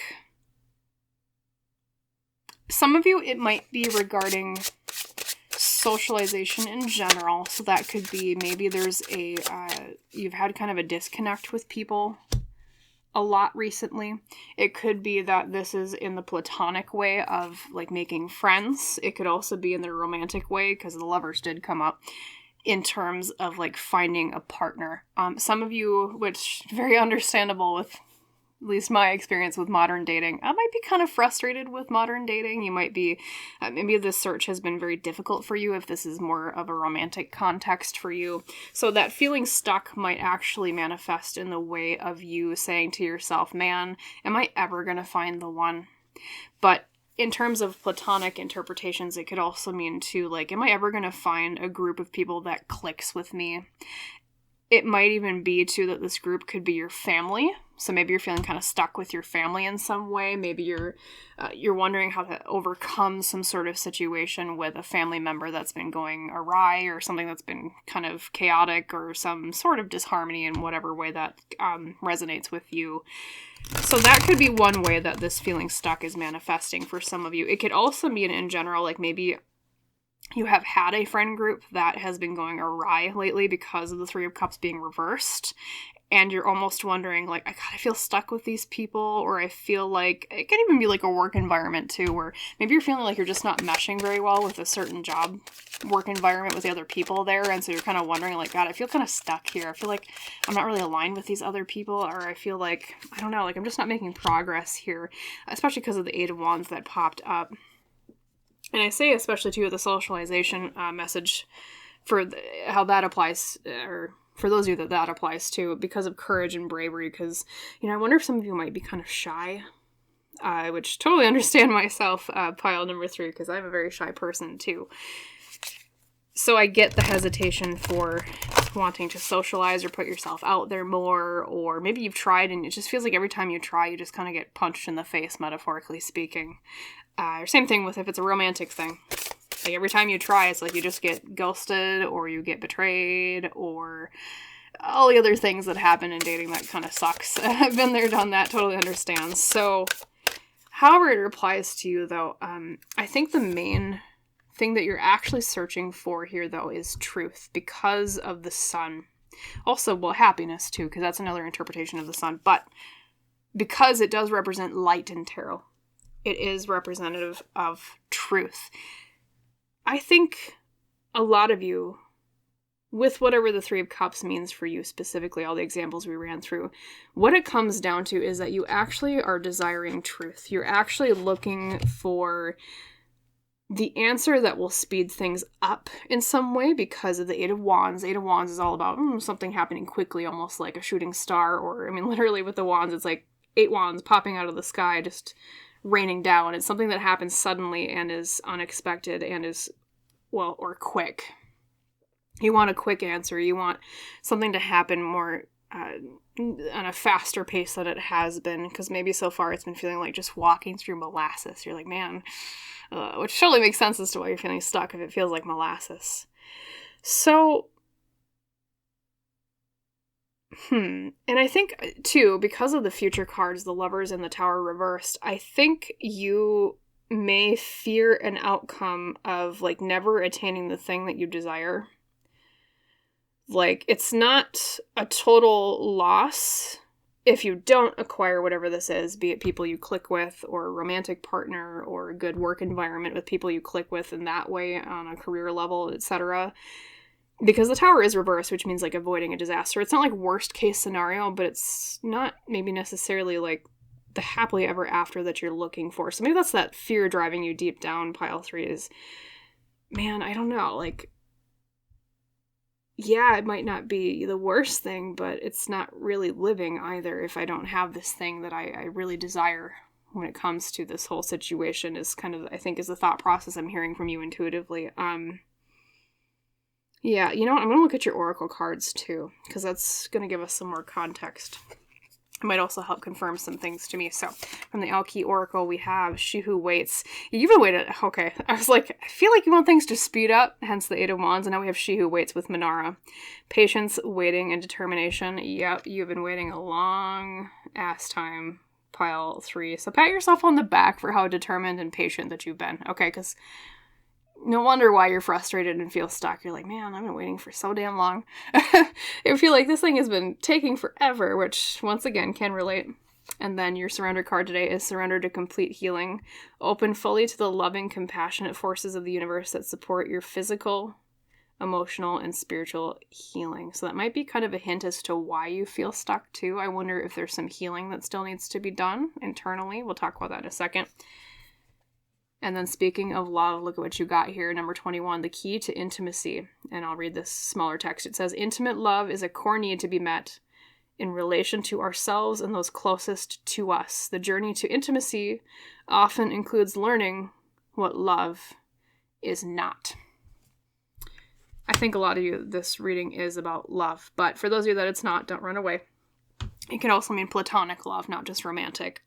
some of you, it might be regarding socialization in general. So that could be maybe there's a, you've had kind of a disconnect with people a lot recently. It could be that this is in the platonic way of like making friends. It could also be in the romantic way, because the Lovers did come up, in terms of like finding a partner. Some of you, which very understandable with at least my experience with modern dating, I might be kind of frustrated with modern dating. You might be, maybe this search has been very difficult for you if this is more of a romantic context for you. So that feeling stuck might actually manifest in the way of you saying to yourself, man, am I ever going to find the one? But in terms of platonic interpretations, it could also mean too, like, am I ever going to find a group of people that clicks with me? It might even be too that this group could be your family. So maybe you're feeling kind of stuck with your family in some way. Maybe you're wondering how to overcome some sort of situation with a family member that's been going awry, or something that's been kind of chaotic, or some sort of disharmony in whatever way that resonates with you. So that could be one way that this feeling stuck is manifesting for some of you. It could also mean in general, like maybe you have had a friend group that has been going awry lately because of the 3 of Cups being reversed, and you're almost wondering, like, I feel stuck with these people, or I feel like, it can even be like a work environment too, where maybe you're feeling like you're just not meshing very well with a certain job work environment with the other people there, and so you're kind of wondering, like, God, I feel kind of stuck here. I feel like I'm not really aligned with these other people, or I feel like, I don't know, like I'm just not making progress here, especially because of the 8 of Wands that popped up. And I say especially too with the socialization message for how that applies, or for those of you that applies to, because of courage and bravery, because, you know, I wonder if some of you might be kind of shy, which totally understand myself, pile number 3, because I'm a very shy person too. So I get the hesitation for wanting to socialize or put yourself out there more, or maybe you've tried and it just feels like every time you try, you just kind of get punched in the face, metaphorically speaking. Or same thing with if it's a romantic thing. Like every time you try, it's like you just get ghosted, or you get betrayed, or all the other things that happen in dating that kind of sucks. I've been there, done that, totally understand. So, however it applies to you though, I think the main thing that you're actually searching for here though is truth, because of the sun. Also, well, happiness too, because that's another interpretation of the sun, but because it does represent light in tarot, it is representative of truth. I think a lot of you, with whatever the 3 of Cups means for you specifically, all the examples we ran through, what it comes down to is that you actually are desiring truth. You're actually looking for the answer that will speed things up in some way because of the 8 of Wands. 8 of Wands is all about something happening quickly, almost like a shooting star, or, I mean, literally with the Wands, it's like 8 wands popping out of the sky, just raining down. It's something that happens suddenly and is unexpected and is, well, or quick. You want a quick answer. You want something to happen more on a faster pace than it has been, because maybe so far it's been feeling like just walking through molasses. You're like, man, which totally makes sense as to why you're feeling stuck if it feels like molasses. So, and I think, too, because of the future cards, the Lovers and the Tower reversed, I think you may fear an outcome of, like, never attaining the thing that you desire. Like, it's not a total loss if you don't acquire whatever this is, be it people you click with, or a romantic partner, or a good work environment with people you click with in that way on a career level, etc. Because the Tower is reversed, which means, like, avoiding a disaster. It's not, like, worst case scenario, but it's not maybe necessarily, like, the happily ever after that you're looking for. So maybe that's that fear driving you deep down, pile 3, is, man, I don't know, like, yeah, it might not be the worst thing, but it's not really living either if I don't have this thing that I really desire when it comes to this whole situation, is kind of, I think, is the thought process I'm hearing from you intuitively. Yeah, you know what? I'm going to look at your oracle cards, too, because that's going to give us some more context. It might also help confirm some things to me. So, from the Alki Oracle, we have She Who Waits. You've been waiting. Okay. I was like, I feel like you want things to speed up, hence the 8 of Wands, and now we have She Who Waits with Manara. Patience, waiting, and determination. Yep, you've been waiting a long ass time, pile 3. So pat yourself on the back for how determined and patient that you've been. Okay, because no wonder why you're frustrated and feel stuck. You're like, man, I've been waiting for so damn long. I feel like this thing has been taking forever, which, once again, can relate. And then your surrender card today is surrender to complete healing. Open fully to the loving, compassionate forces of the universe that support your physical, emotional, and spiritual healing. So that might be kind of a hint as to why you feel stuck, too. I wonder if there's some healing that still needs to be done internally. We'll talk about that in a second. And then speaking of love, look at what you got here. Number 21, the key to intimacy. And I'll read this smaller text. It says, intimate love is a core need to be met in relation to ourselves and those closest to us. The journey to intimacy often includes learning what love is not. I think a lot of you, this reading is about love. But for those of you that it's not, don't run away. It can also mean platonic love, not just romantic.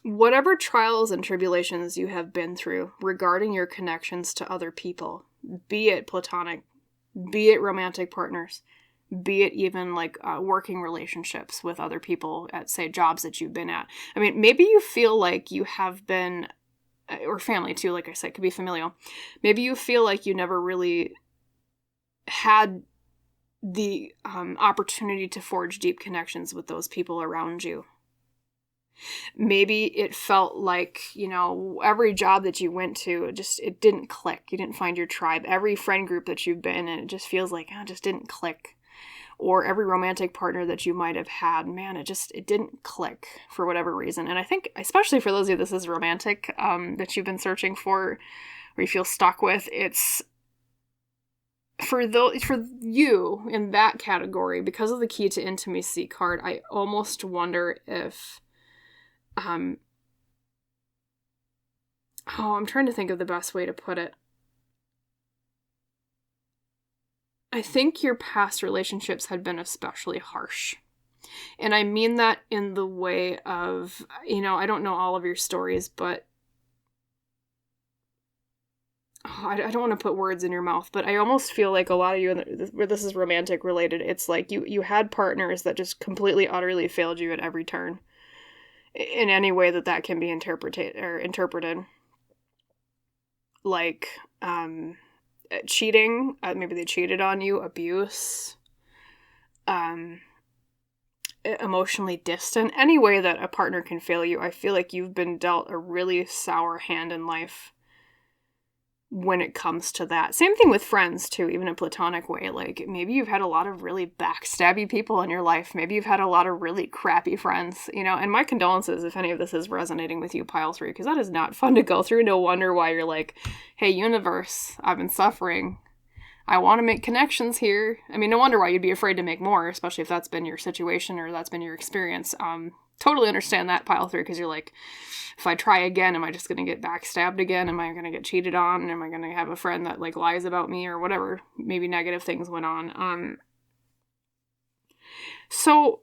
Whatever trials and tribulations you have been through regarding your connections to other people, be it platonic, be it romantic partners, be it even like working relationships with other people at, say, jobs that you've been at. I mean, maybe you feel like you have been, or family too, like I said, could be familial. Maybe you feel like you never really had the opportunity to forge deep connections with those people around you. Maybe it felt like, you know, every job that you went to, it didn't click. You didn't find your tribe. Every friend group that you've been in, it just feels like, it just didn't click. Or every romantic partner that you might have had, man, it didn't click for whatever reason. And I think, especially for those of you this is romantic, that you've been searching for, or you feel stuck with, it's for you in that category, because of the key to intimacy card, I almost wonder if I'm trying to think of the best way to put it. I think your past relationships had been especially harsh. And I mean that in the way of, you know, I don't know all of your stories, but I don't want to put words in your mouth, but I almost feel like a lot of you, where this is romantic related, it's like you had partners that just completely, utterly failed you at every turn. In any way that can be interpreted. Like, cheating, maybe they cheated on you, abuse, emotionally distant, any way that a partner can fail you. I feel like you've been dealt a really sour hand in life when it comes to that. Same thing with friends too, even in a platonic way. Like, maybe you've had a lot of really backstabby people in your life. Maybe you've had a lot of really crappy friends, you know, and my condolences if any of this is resonating with you, pile 3, because that is not fun to go through. No wonder why you're like, hey, universe, I've been suffering. I want to make connections here. I mean, no wonder why you'd be afraid to make more, especially if that's been your situation or that's been your experience. Totally understand that, pile 3, because you're like, if I try again, am I just going to get backstabbed again? Am I going to get cheated on? Am I going to have a friend that like lies about me or whatever? Maybe negative things went on. So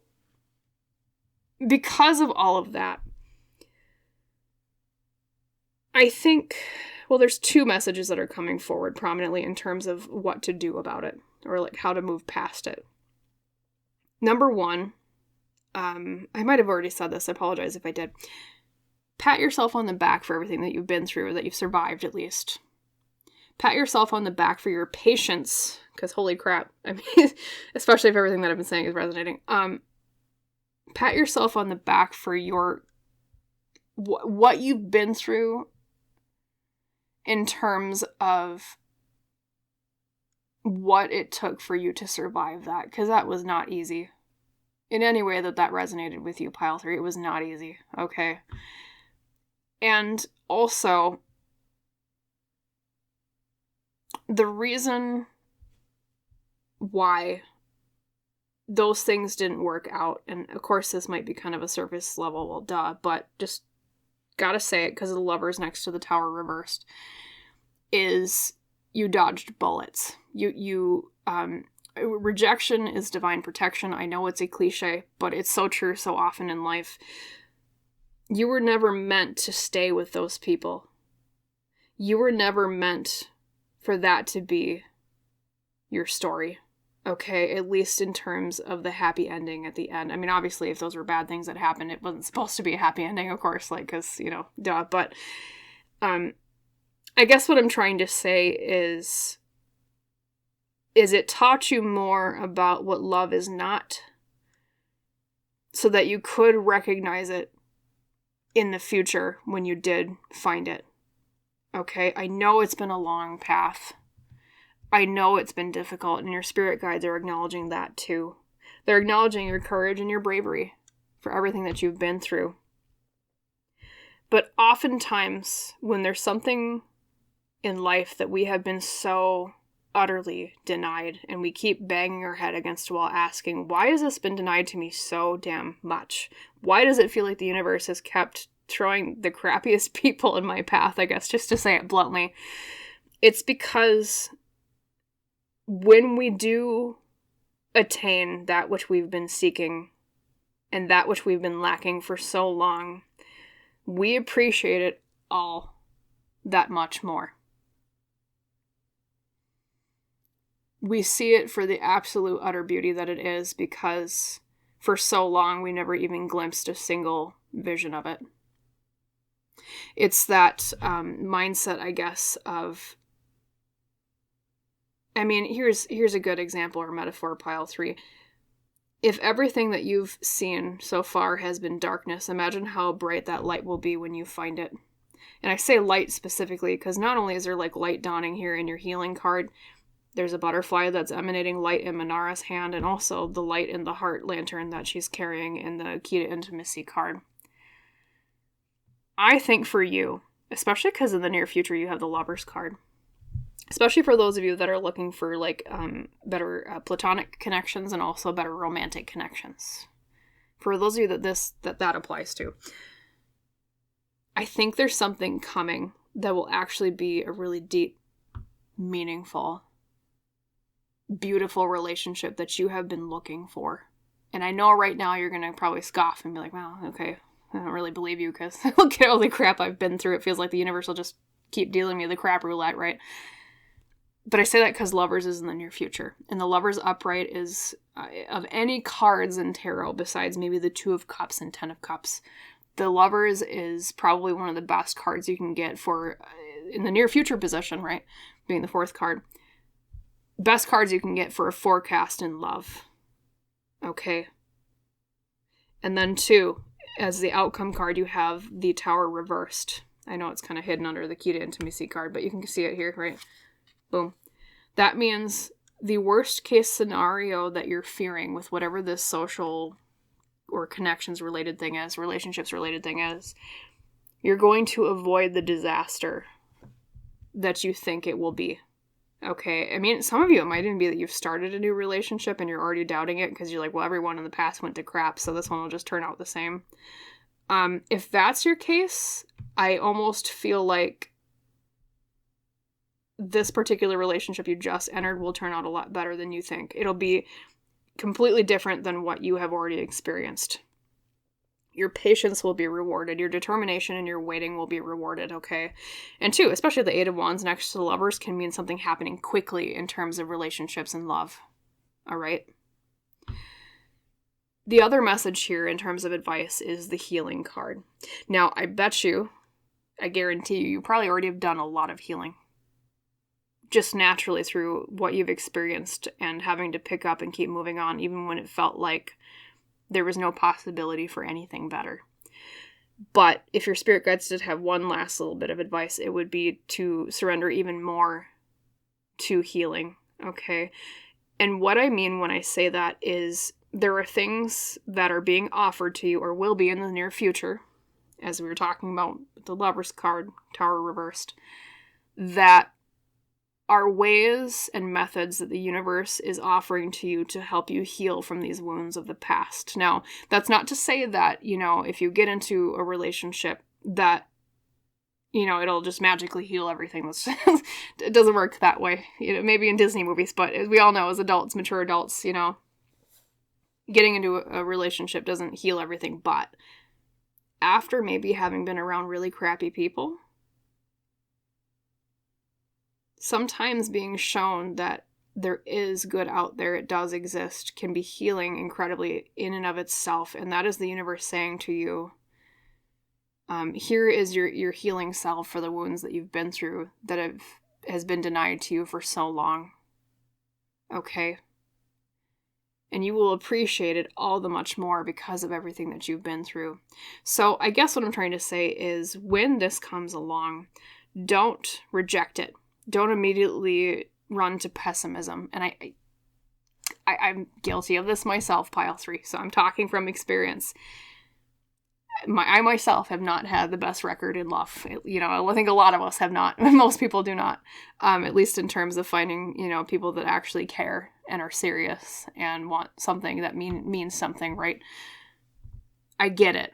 because of all of that, I think, well, there's 2 messages that are coming forward prominently in terms of what to do about it, or like how to move past it. Number 1, I might have already said this, I apologize if I did. Pat yourself on the back for everything that you've been through, that you've survived at least. Pat yourself on the back for your patience, because holy crap, I mean, especially if everything that I've been saying is resonating. Pat yourself on the back for your, what you've been through in terms of what it took for you to survive that, because that was not easy. In any way that resonated with you, pile 3, it was not easy, okay? And also, the reason why those things didn't work out, and of course this might be kind of a surface level, well, duh, but just gotta say it because the Lovers next to the Tower reversed, is you dodged bullets. Rejection is divine protection. I know it's a cliche, but it's so true so often in life. You were never meant to stay with those people. You were never meant for that to be your story. Okay, at least in terms of the happy ending at the end. I mean, obviously, if those were bad things that happened, it wasn't supposed to be a happy ending, of course, like, because, you know, duh. But I guess what I'm trying to say is it taught you more about what love is not, so that you could recognize it in the future when you did find it. Okay, I know it's been a long path. I know it's been difficult, and your spirit guides are acknowledging that too. They're acknowledging your courage and your bravery for everything that you've been through. But oftentimes, when there's something in life that we have been so utterly denied, and we keep banging our head against a wall asking, why has this been denied to me so damn much? Why does it feel like the universe has kept throwing the crappiest people in my path, I guess, just to say it bluntly? It's because when we do attain that which we've been seeking and that which we've been lacking for so long, we appreciate it all that much more. We see it for the absolute utter beauty that it is, because for so long we never even glimpsed a single vision of it. It's that mindset, I guess, of, I mean, here's a good example or metaphor, pile 3. If everything that you've seen so far has been darkness, imagine how bright that light will be when you find it. And I say light specifically because not only is there like light dawning here in your healing card, there's a butterfly that's emanating light in Manara's hand, and also the light in the heart lantern that she's carrying in the Key to Intimacy card. I think for you, especially because in the near future you have the Lovers card, especially for those of you that are looking for like better platonic connections and also better romantic connections, for those of you that applies to, I think there's something coming that will actually be a really deep, meaningful, beautiful relationship that you have been looking for. And I know right now you're going to probably scoff and be like, well, okay, I don't really believe you because look at all the crap I've been through. It feels like the universe will just keep dealing me the crap roulette, right? But I say that because Lovers is in the near future. And the Lovers upright is, of any cards in tarot, besides maybe the 2 of Cups and 10 of Cups, the Lovers is probably one of the best cards you can get for, in the near future position, right? Being the 4th card. Best cards you can get for a forecast in love. Okay. And then 2, as the outcome card, you have the Tower reversed. I know it's kind of hidden under the Key to Intimacy card, but you can see it here, right? Boom. That means the worst case scenario that you're fearing with whatever this social or connections related thing is, relationships related thing is, you're going to avoid the disaster that you think it will be. Okay, I mean, some of you, it might even be that you've started a new relationship and you're already doubting it because you're like, well, everyone in the past went to crap, so this one will just turn out the same. If that's your case, I almost feel like this particular relationship you just entered will turn out a lot better than you think. It'll be completely different than what you have already experienced. Your patience will be rewarded. Your determination and your waiting will be rewarded, okay? And two, especially the Eight of Wands next to the Lovers can mean something happening quickly in terms of relationships and love, all right? The other message here in terms of advice is the healing card. Now, I guarantee you probably already have done a lot of healing. Just naturally through what you've experienced and having to pick up and keep moving on, even when it felt like there was no possibility for anything better. But if your spirit guides did have one last little bit of advice, it would be to surrender even more to healing, okay? And what I mean when I say that is there are things that are being offered to you or will be in the near future, as we were talking about with the Lover's card, Tower reversed, that are ways and methods that the universe is offering to you to help you heal from these wounds of the past. Now, that's not to say that, if you get into a relationship that, it'll just magically heal everything. It doesn't work that way. Maybe in Disney movies, but as we all know as adults, mature adults, getting into a relationship doesn't heal everything. But after maybe having been around really crappy people, sometimes being shown that there is good out there, it does exist, can be healing incredibly in and of itself. And that is the universe saying to you, here is your healing self for the wounds that you've been through that has been denied to you for so long. Okay? And you will appreciate it all the much more because of everything that you've been through. So I guess what I'm trying to say is when this comes along, don't reject it. Don't immediately run to pessimism. And I'm guilty of this myself, pile 3. So I'm talking from experience. I myself have not had the best record in love. I think a lot of us have not. Most people do not. At least in terms of finding, people that actually care and are serious and want something that means something, right? I get it.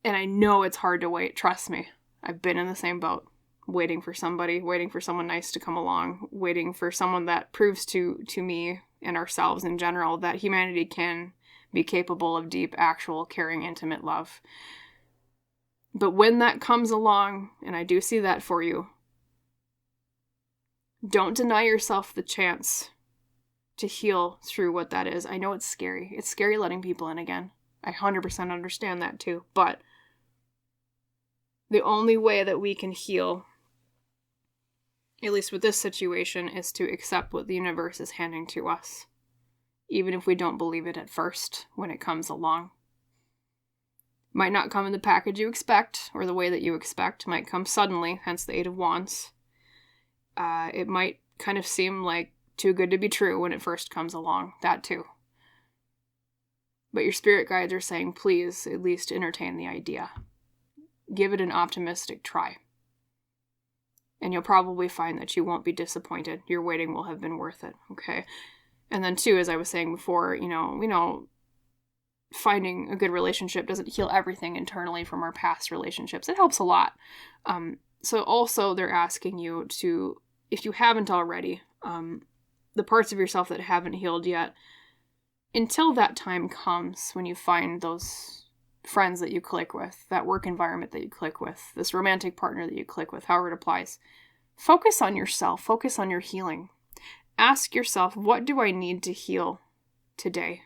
And I know it's hard to wait. Trust me. I've been in the same boat. Waiting for somebody, waiting for someone nice to come along, waiting for someone that proves to me and ourselves in general that humanity can be capable of deep, actual, caring, intimate love. But when that comes along, and I do see that for you, don't deny yourself the chance to heal through what that is. I know it's scary. It's scary letting people in again. I 100% understand that too. But the only way that we can heal, at least with this situation, is to accept what the universe is handing to us, even if we don't believe it at first when it comes along. Might not come in the package you expect, or the way that you expect. Might come suddenly, hence the Eight of Wands. It might kind of seem like too good to be true when it first comes along. That too. But your spirit guides are saying, please at least entertain the idea. Give it an optimistic try. And you'll probably find that you won't be disappointed. Your waiting will have been worth it, okay? And then two, as I was saying before, we know finding a good relationship doesn't heal everything internally from our past relationships. It helps a lot. So also they're asking you to, if you haven't already, the parts of yourself that haven't healed yet, until that time comes when you find those friends that you click with, that work environment that you click with, this romantic partner that you click with, however it applies. Focus on yourself. Focus on your healing. Ask yourself, what do I need to heal today?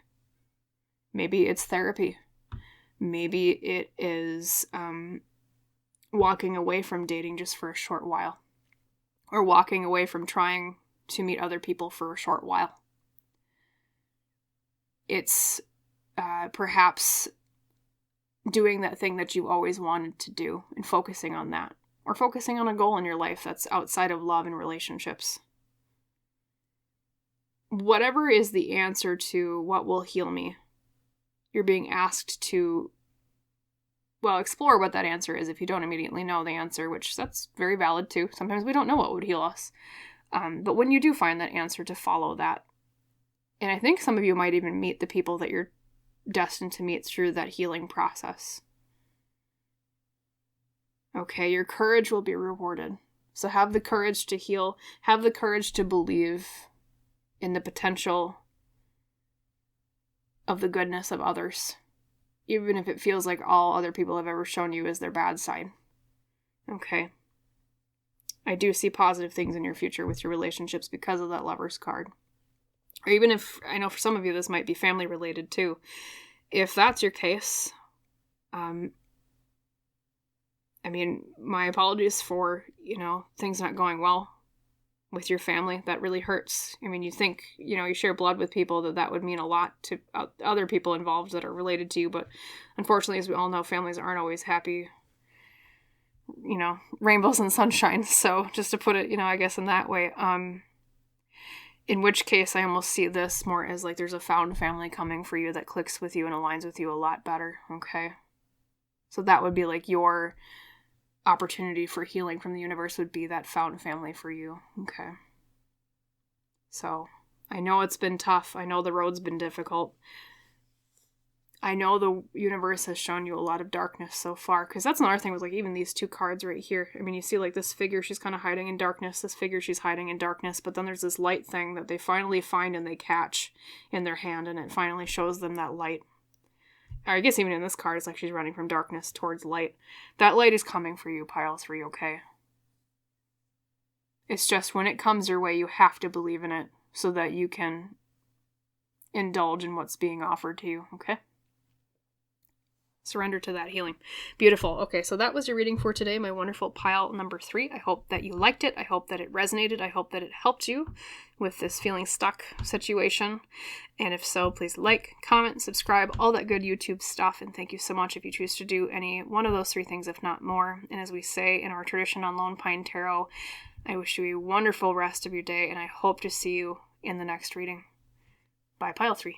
Maybe it's therapy. Maybe it is walking away from dating just for a short while. Or walking away from trying to meet other people for a short while. It's perhaps doing that thing that you always wanted to do and focusing on that. Or focusing on a goal in your life that's outside of love and relationships. Whatever is the answer to what will heal me, you're being asked to well, explore what that answer is if you don't immediately know the answer, which that's very valid too. Sometimes we don't know what would heal us. But when you do find that answer, to follow that. And I think some of you might even meet the people that you're destined to meet through that healing process. Okay, your courage will be rewarded. So have the courage to heal. Have the courage to believe in the potential of the goodness of others, even if it feels like all other people have ever shown you is their bad side. Okay. I do see positive things in your future with your relationships because of that Lover's card. Or even if, I know for some of you this might be family related too. If that's your case, my apologies for, things not going well with your family. That really hurts. You think, you share blood with people, that would mean a lot to other people involved that are related to you. But unfortunately, as we all know, families aren't always happy, rainbows and sunshine. So just to put it, I guess in that way, in which case I almost see this more as like there's a found family coming for you that clicks with you and aligns with you a lot better. Okay. So that would be like your opportunity for healing from the universe, would be that found family for you. Okay. So I know it's been tough. I know the road's been difficult. I know the universe has shown you a lot of darkness so far, because that's another thing with like even these two cards right here. You see like this figure, she's kind of hiding in darkness. This figure, she's hiding in darkness. But then there's this light thing that they finally find and they catch in their hand, and it finally shows them that light. Or I guess even in this card, it's like she's running from darkness towards light. That light is coming for you, pile 3, okay? It's just when it comes your way, you have to believe in it so that you can indulge in what's being offered to you, okay? Surrender to that healing. Beautiful. Okay, so that was your reading for today, my wonderful pile number 3. I hope that you liked it. I hope that it resonated. I hope that it helped you with this feeling stuck situation. And if so, please like, comment, subscribe, all that good YouTube stuff. And thank you so much if you choose to do any one of those 3 things, if not more. And as we say in our tradition on Lone Pine Tarot, I wish you a wonderful rest of your day, and I hope to see you in the next reading. Bye, pile 3.